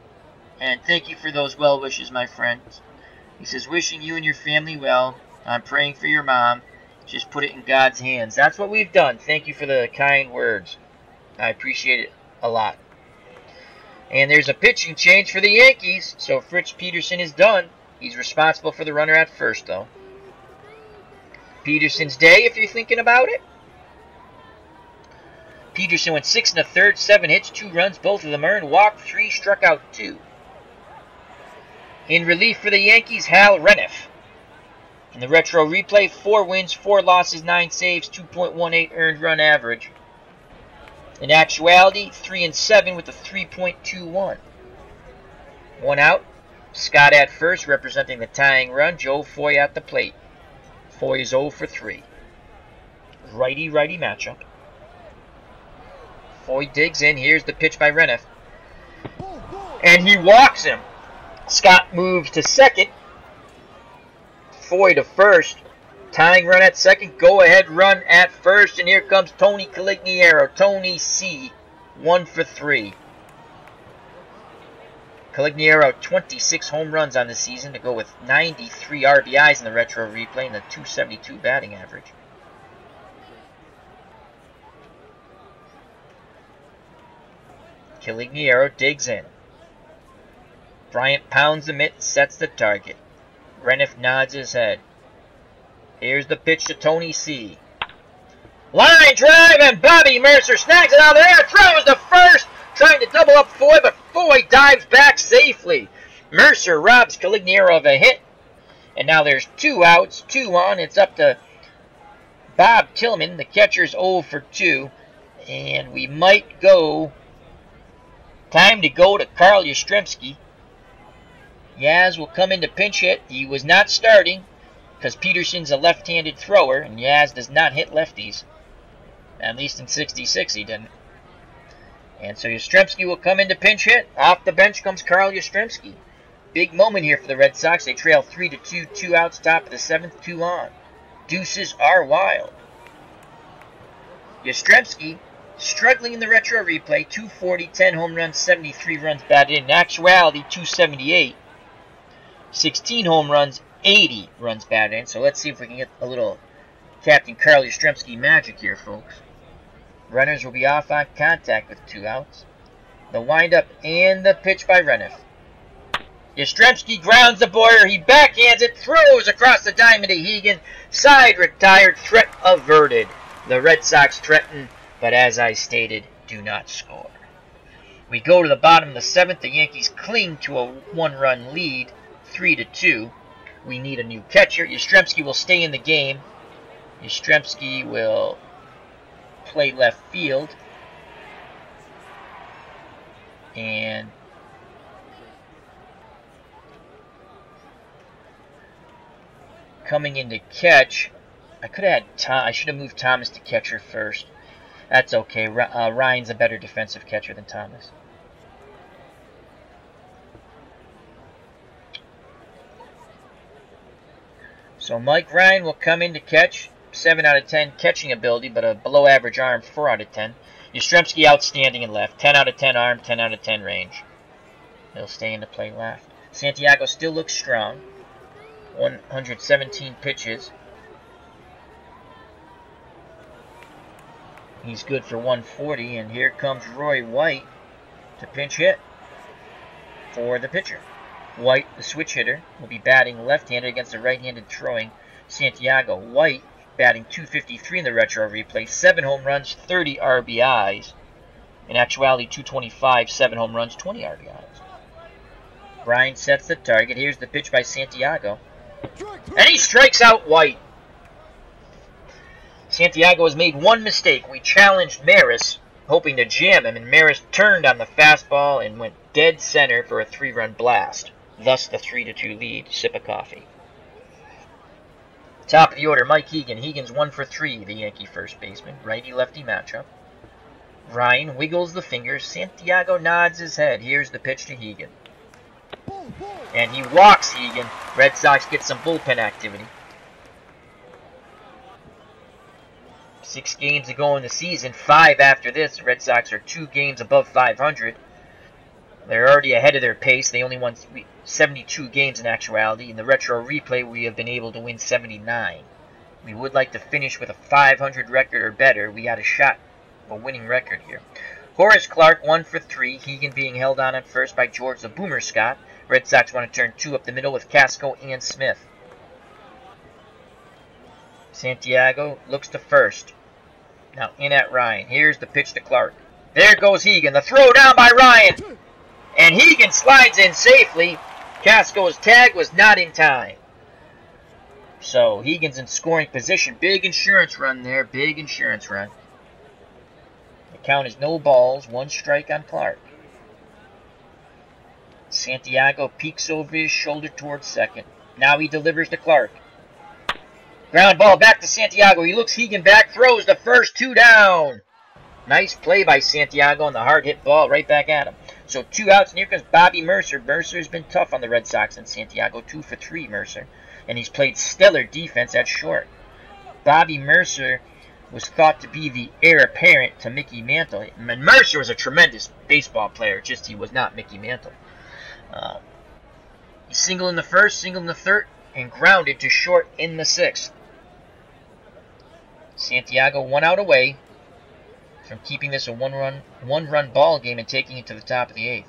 And thank you for those well wishes, my friends. He says, wishing you and your family well. I'm praying for your mom. Just put it in God's hands. That's what we've done. Thank you for the kind words. I appreciate it a lot. And there's a pitching change for the Yankees. So Fritz Peterson is done. He's responsible for the runner at first, though. Peterson's day, if you're thinking about it. Peterson went 6 1/3, 7 hits, 2 runs, both of them earned, walked 3, struck out 2. In relief for the Yankees, Hal Reniff. In the retro replay, 4 wins, 4 losses, 9 saves, 2.18 earned run average. In actuality, 3 7 with a 3.21. 1 out. Scott at first, representing the tying run. Joe Foy at the plate. Foy is 0 for 3. Righty-righty matchup. Foy digs in. Here's the pitch by Reniff. And he walks him. Scott moves to second. Foy to first. Tying run at second. Go-ahead run at first. And here comes Tony Calignero. Tony C. 1 for 3. Calignero, 26 home runs on the season to go with 93 RBIs in the retro replay and a 272 batting average. Calignero digs in. Bryant pounds the mitt, sets the target. Reniff nods his head. Here's the pitch to Tony C. Line drive, and Bobby Mercer snags it out of there, throws to first, trying to double up Foy, but Foy dives back safely. Mercer robs Calignero of a hit, and now there's 2 outs, 2 on. It's up to Bob Tillman. The catcher's 0 for 2, and we might go. Time to go to Carl Yastrzemski. Yaz will come in to pinch hit. He was not starting because Peterson's a left-handed thrower, and Yaz does not hit lefties. At least in 66 he didn't. And so Yastrzemski will come in to pinch hit. Off the bench comes Carl Yastrzemski. Big moment here for the Red Sox. They trail 3-2, 2 outs, top of the 7th, 2 on. Deuces are wild. Yastrzemski struggling in the retro replay, 240, 10 home runs, 73 runs batted in. In actuality, 278, 16 home runs, 80 runs batted in. So let's see if we can get a little Captain Carl Yastrzemski magic here, folks. Runners will be off on contact with 2 outs. The windup and the pitch by Reniff. Yastrzemski grounds the Boyer. He backhands it, throws across the diamond to Hegan. Side retired, threat averted. The Red Sox threaten, but as I stated, do not score. We go to the bottom of the 7th. The Yankees cling to a 1-run lead, 3-2. We need a new catcher. Yastrzemski will stay in the game. Yastrzemski will play left field. And coming in to catch, I could have had I should have moved Thomas to catcher first. That's okay. Ryan's a better defensive catcher than Thomas. So Mike Ryan will come in to catch. 7 out of 10 catching ability, but a below average arm, 4 out of 10. Yastrzemski outstanding in left. 10 out of 10 arm, 10 out of 10 range. He'll stay in to play left. Santiago still looks strong. 117 pitches. He's good for 140, and here comes Roy White to pinch hit for the pitcher. White, the switch hitter, will be batting left-handed against the right-handed throwing Santiago. White batting .253 in the retro replay, 7 home runs, 30 RBIs. In actuality, .225, 7 home runs, 20 RBIs. Ryan sets the target. Here's the pitch by Santiago. And he strikes out White. Santiago has made one mistake. We challenged Maris, hoping to jam him, and Maris turned on the fastball and went dead center for a 3-run blast. Thus the 3-2 lead. Sip of coffee. Top of the order, Mike Hegan. Hegan's 1 for 3, the Yankee first baseman. Righty-lefty matchup. Ryan wiggles the fingers. Santiago nods his head. Here's the pitch to Hegan. And he walks Hegan. Red Sox get some bullpen activity. 6 games to go in the season. 5 after this. The Red Sox are 2 games above 500. They're already ahead of their pace. They only won 72 games in actuality. In the retro replay, we have been able to win 79. We would like to finish with a 500 record or better. We got a shot of a winning record here. Horace Clarke, 1 for 3. Hegan being held on at first by George the Boomer Scott. Red Sox want to turn 2 up the middle with Casco and Smith. Santiago looks to first. Now in at Ryan. Here's the pitch to Clarke. There goes Hegan. The throw down by Ryan. And Hegan slides in safely. Casco's tag was not in time. So Hegan's in scoring position. Big insurance run there. Big insurance run. The count is no balls. 1 strike on Clarke. Santiago peeks over his shoulder towards second. Now he delivers to Clarke. Ground ball back to Santiago. He looks Hegan back. Throws the first 2 down. Nice play by Santiago on the hard hit ball right back at him. So 2 outs, and here comes Bobby Mercer. Mercer's been tough on the Red Sox and Santiago. 2 for 3, Mercer. And he's played stellar defense at short. Bobby Mercer was thought to be the heir apparent to Mickey Mantle. And Mercer was a tremendous baseball player, just he was not Mickey Mantle. He singled in the first, singled in the third, and grounded to short in the 6th. Santiago 1 out away from keeping this a one-run ball game and taking it to the top of the 8th.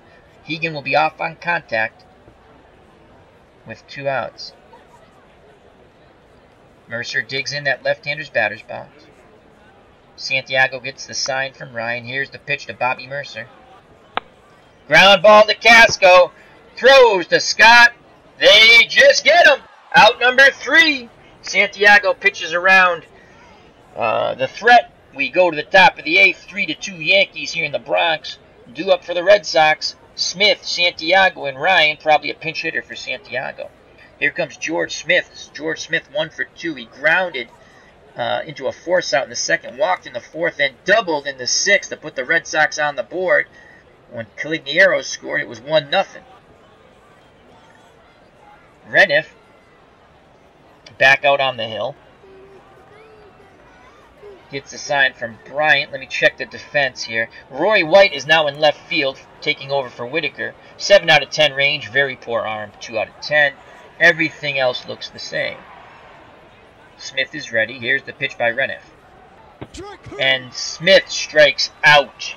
Hegan will be off on contact with 2 outs. Mercer digs in that left-hander's batter's box. Santiago gets the sign from Ryan. Here's the pitch to Bobby Mercer. Ground ball to Casco. Throws to Scott. They just get him. Out number 3. Santiago pitches around the threat. We go to the top of the 8th. 3-2 Yankees here in the Bronx. Due up for the Red Sox. Smith, Santiago, and Ryan. Probably a pinch hitter for Santiago. Here comes George Smith. George Smith 1 for 2. He grounded into a force out in the 2nd. Walked in the 4th and doubled in the 6th to put the Red Sox on the board. When Caligiero scored, it was 1-0. Reniff back out on the hill. Gets a sign from Bryant. Let me check the defense here. Roy White is now in left field, taking over for Whitaker. 7 out of 10 range, very poor arm. 2 out of 10. Everything else looks the same. Smith is ready. Here's the pitch by Reniff. And Smith strikes out.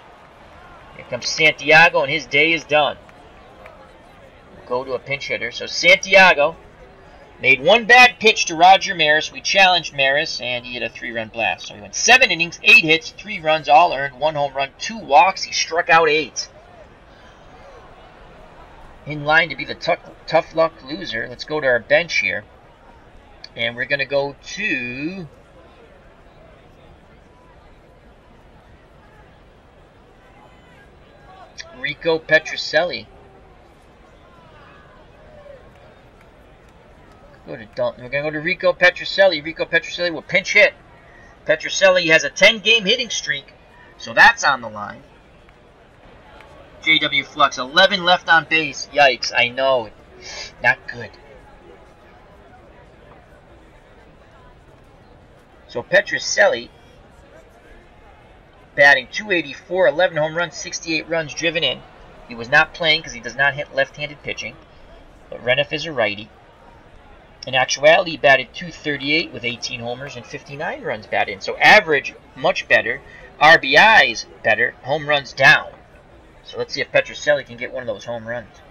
Here comes Santiago, and his day is done. We'll go to a pinch hitter. So Santiago made 1 bad pitch to Roger Maris. We challenged Maris, and he hit a 3-run blast. So he went 7 innings, 8 hits, 3 runs, all earned, 1 home run, 2 walks. He struck out 8. in line to be the tough luck loser. Let's go to our bench here. And we're going to go to Rico Petrocelli. Go to Dalton. We're going to go to Rico Petrocelli. Rico Petrocelli will pinch hit. Petrocelli has a 10-game hitting streak, so that's on the line. JW Flux, 11 left on base. Yikes, I know. Not good. So Petrocelli, batting .284, 11 home runs, 68 runs driven in. He was not playing because he does not hit left-handed pitching, but Reniff is a righty. In actuality, he batted .238 with 18 homers and 59 runs batted in. So average, much better. RBIs, better. Home runs down. So let's see if Petrocelli can get one of those home runs.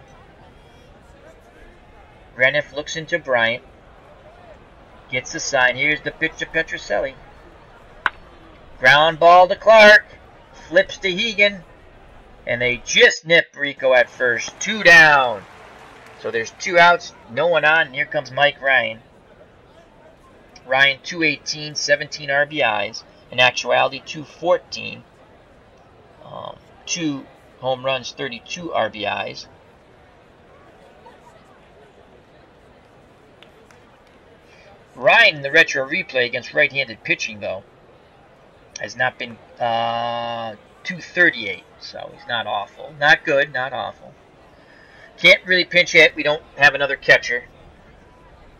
Reniff looks into Bryant. Gets the sign. Here's the pitch to Petrocelli. Ground ball to Clark. Flips to Hegan. And they just nip Rico at first. 2 down. So there's 2 outs. No one on. And here comes Mike Ryan. Ryan, .218, 17 RBIs. In actuality, .214. 2 home runs, 32 RBIs. Ryan in the retro replay against right-handed pitching, though, has not been .238, so he's not awful. Not good, not awful. Can't really pinch hit. We don't have another catcher.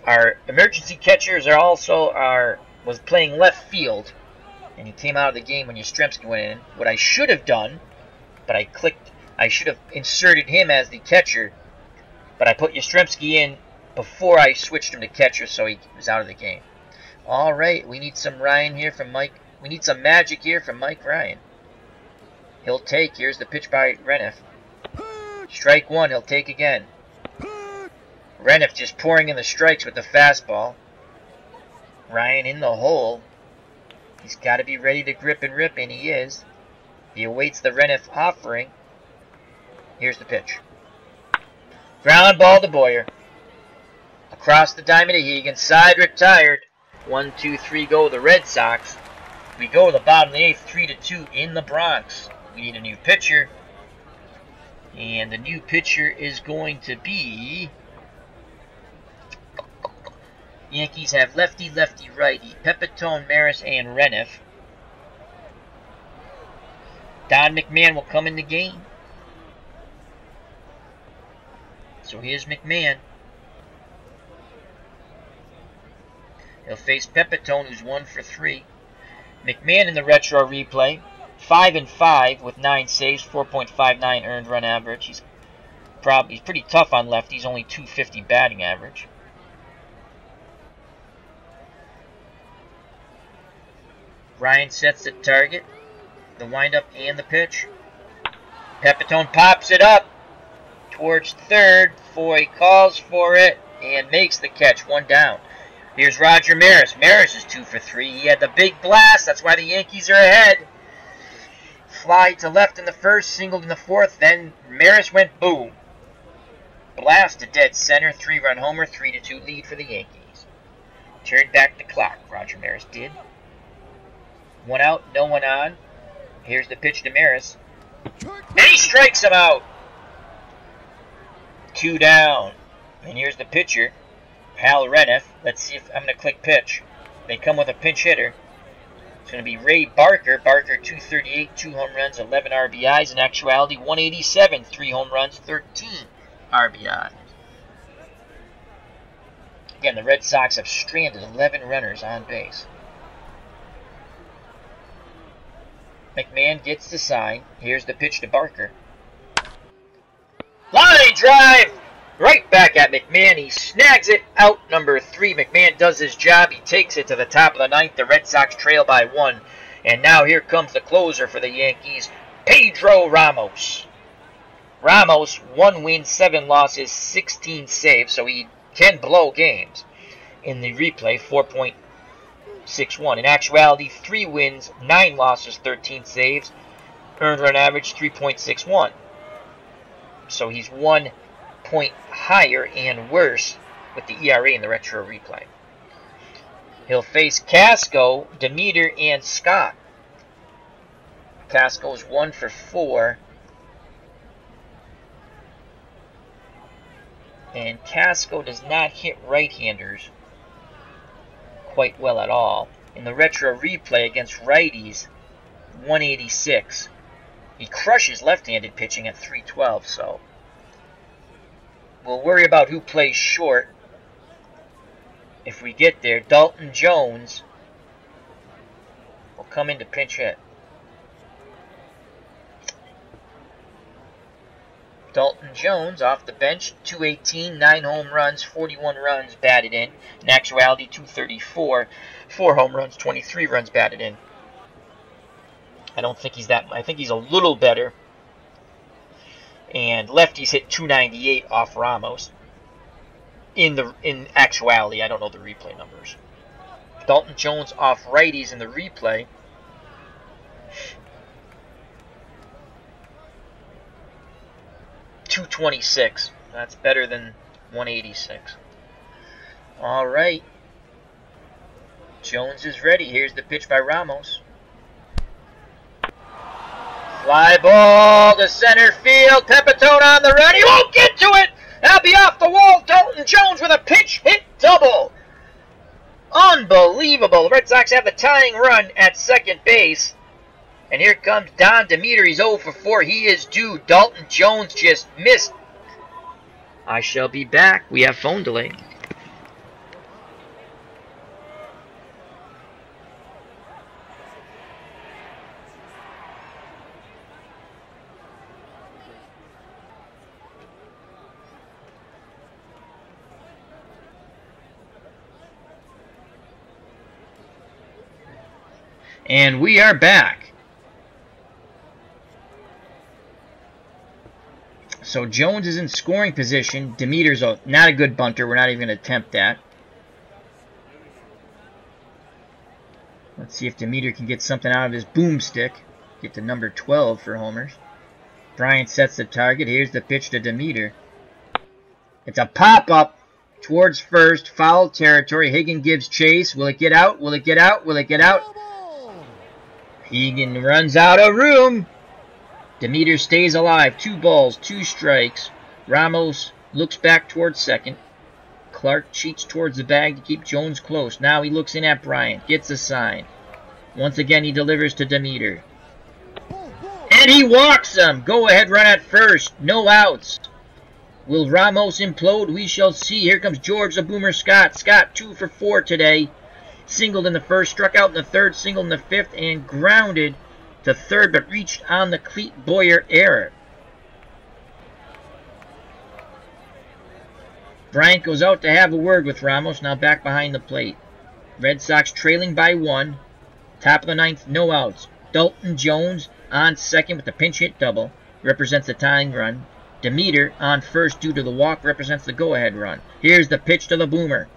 Our emergency catchers was playing left field, and he came out of the game when Yastrzemski went in. What I should have done, but I should have inserted him as the catcher, but I put Yastrzemski in before I switched him to catcher, so he was out of the game. All right, we need some Ryan here from Mike. We need some magic here from Mike Ryan. He'll take. Here's the pitch by Reniff. Strike 1. He'll take again. Reniff just pouring in the strikes with the fastball. Ryan in the hole. He's got to be ready to grip and rip, and he is. He awaits the Reniff offering. Here's the pitch. Ground ball to Boyer. Across the diamond to Hegan. Side retired. 1, 2, 3 go the Red Sox. We go to the bottom of the 8th, 3-2 in the Bronx. We need a new pitcher. And the new pitcher is going to be... Yankees have lefty, lefty, righty. Pepitone, Maris, and Reniff. Don McMahon will come in the game. So here's McMahon. He'll face Pepitone, who's 1 for 3. McMahon in the retro replay, 5-5 with 9 saves, 4.59 earned run average. He's pretty tough on lefties, only .250 batting average. Ryan sets the target, the windup, and the pitch. Pepitone pops it up towards third. Foy calls for it and makes the catch. 1 down. Here's Roger Maris. Maris is 2 for 3. He had the big blast. That's why the Yankees are ahead. Fly to left in the first, singled in the fourth. Then Maris went boom. Blast to dead center. 3-run homer. 3-2 lead for the Yankees. Turned back the clock. Roger Maris did. 1 out. No one on. Here's the pitch to Maris. And he strikes him out. 2 down. And here's the pitcher. Hal Reniff. Let's see if I'm going to click pitch. They come with a pinch hitter. It's going to be Ray Barker. Barker, .238, 2 home runs, 11 RBIs. In actuality, 187, 3 home runs, 13 RBIs. Again, the Red Sox have stranded 11 runners on base. McMahon gets the sign. Here's the pitch to Barker. Line drive! Right back at McMahon. He snags it out. Number 3. McMahon does his job. He takes it to the top of the 9th. The Red Sox trail by 1. And now here comes the closer for the Yankees, Pedro Ramos. Ramos, 1 win, 7 losses, 16 saves. So he can blow games. In the replay, 4.61. In actuality, 3 wins, 9 losses, 13 saves. Earned run average, 3.61. So he's 1.6 point higher and worse with the ERA in the retro replay. He'll face Casco, Demeter, and Scott. Casco's 1 for 4. And Casco does not hit right-handers quite well at all. In the retro replay against righties, 186. He crushes left-handed pitching at 312, so we'll worry about who plays short if we get there. Dalton Jones will come in to pinch hit. Dalton Jones off the bench, 218, 9 home runs, 41 runs batted in. In actuality, 234, 4 home runs, 23 runs batted in. I don't think he's that. I think he's a little better. And lefties hit 298 off Ramos. In actuality, I don't know the replay numbers. Dalton Jones off righties in the replay. .226. That's better than 186. All right. Jones is ready. Here's the pitch by Ramos. Fly ball to center field. Pepitone on the run. He won't get to it. That'll be off the wall. Dalton Jones with a pinch hit double. Unbelievable. The Red Sox have the tying run at second base. And here comes Don Demeter. He's 0 for 4. He is due. Dalton Jones just missed. I shall be back. We have phone delay. And we are back. So Jones is in scoring position. Demeter's not a good bunter. We're not even going to attempt that. Let's see if Demeter can get something out of his boomstick. Get to number 12 for homers. Bryant sets the target. Here's the pitch to Demeter. It's a pop-up towards first. Foul territory. Hagan gives chase. Will it get out? Will it get out? Will it get out? Hagan runs out of room. Demeter stays alive. 2 balls, 2 strikes. Ramos looks back towards second. Clark cheats towards the bag to keep Jones close. Now he looks in at Bryant. Gets a sign. Once again he delivers to Demeter. And he walks him. Go ahead run at first. No outs. Will Ramos implode? We shall see. Here comes George the Boomer Scott. Scott 2 for 4 today. Singled in the first, struck out in the third, singled in the fifth, and grounded to third, but reached on the Cleet Boyer error. Bryant goes out to have a word with Ramos, now back behind the plate. Red Sox trailing by 1. Top of the 9th, no outs. Dalton Jones on second with the pinch hit double, represents the tying run. Demeter on first due to the walk, represents the go-ahead run. Here's the pitch to the Boomer.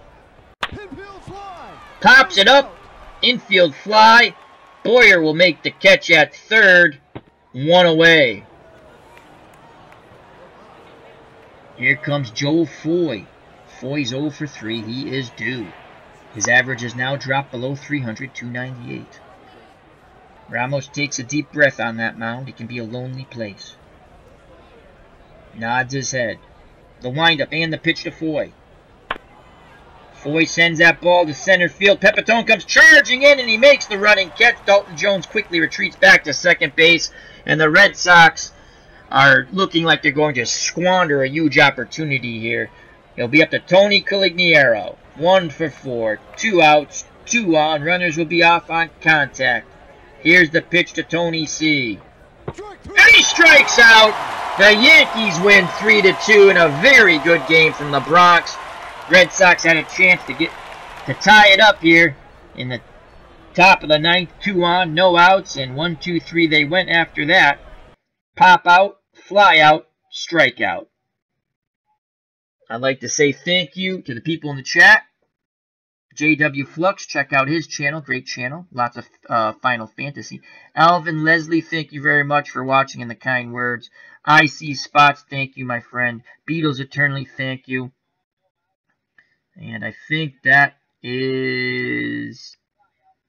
Pops it up. Infield fly. Boyer will make the catch at third. 1 away. Here comes Joe Foy. Foy's 0 for 3. He is due. His average has now dropped below 300, 298. Ramos takes a deep breath on that mound. It can be a lonely place. Nods his head. The windup and the pitch to Foy. Foy sends that ball to center field. Pepitone comes charging in and he makes the running catch. Dalton Jones quickly retreats back to second base. And the Red Sox are looking like they're going to squander a huge opportunity here. It'll be up to Tony Colignero. 1 for 4. 2 outs. 2 on. Runners will be off on contact. Here's the pitch to Tony C. And he strikes out. The Yankees win 3-2 in a very good game from the Bronx. Red Sox had a chance to tie it up here in the top of the 9th. 2 on, no outs, and 1, 2, 3 they went after that. Pop out, fly out, strike out. I'd like to say thank you to the people in the chat. JW Flux, check out his channel. Great channel. Lots of Final Fantasy. Alvin Leslie, thank you very much for watching and the kind words. IC Spots, thank you, my friend. Beatles Eternally, thank you. And I think that is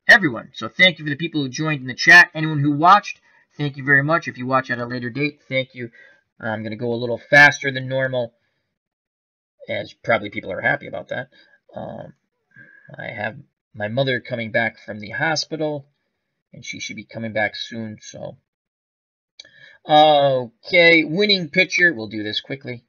everyone. So thank you for the people who joined in the chat. Anyone who watched, thank you very much. If you watch at a later date, thank you. I'm going to go a little faster than normal, as probably people are happy about that. I have my mother coming back from the hospital, and she should be coming back soon. So, okay, winning pitcher. We'll do this quickly.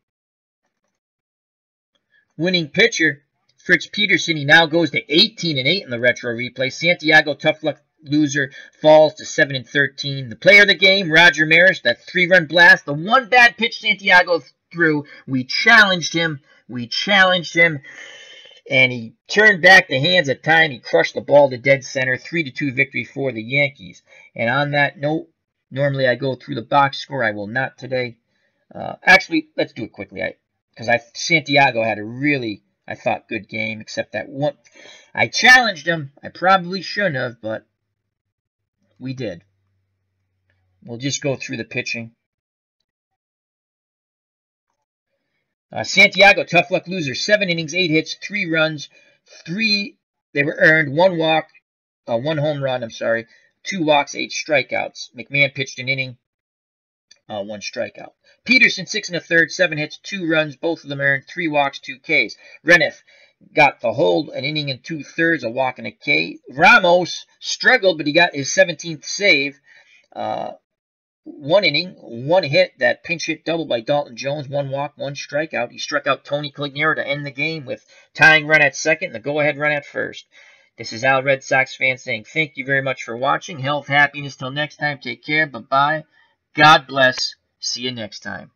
Winning pitcher, Fritz Peterson. He now goes to 18-8 in the retro replay. Santiago, tough luck loser, falls to 7-13. The player of the game, Roger Maris. That 3-run blast. The one bad pitch Santiago threw. We challenged him. And he turned back the hands of time. He crushed the ball to dead center. 3-2 victory for the Yankees. And on that note, normally I go through the box score. I will not today. Actually, let's do it quickly. Because Santiago had a really, I thought, good game. Except that one, I challenged him. I probably shouldn't have, but we did. We'll just go through the pitching. Santiago, tough luck loser, 7 innings, 8 hits, 3 runs, 3 they were earned, 1 walk, 1 home run, 2 walks, 8 strikeouts. McMahon pitched an inning, 1 strikeout. Peterson, 6 1/3, 7 hits, 2 runs, both of them earned, 3 walks, 2 Ks. Reneth got the hold, an inning and 2/3, a walk and a K. Ramos struggled, but he got his 17th save. 1 inning, 1 hit, that pinch hit double by Dalton Jones, 1 walk, 1 strikeout. He struck out Tony Clignero to end the game with tying run at second and the go-ahead run at first. This is Al, Red Sox fan, saying thank you very much for watching. Health, happiness, till next time. Take care. Bye-bye. God bless. See you next time.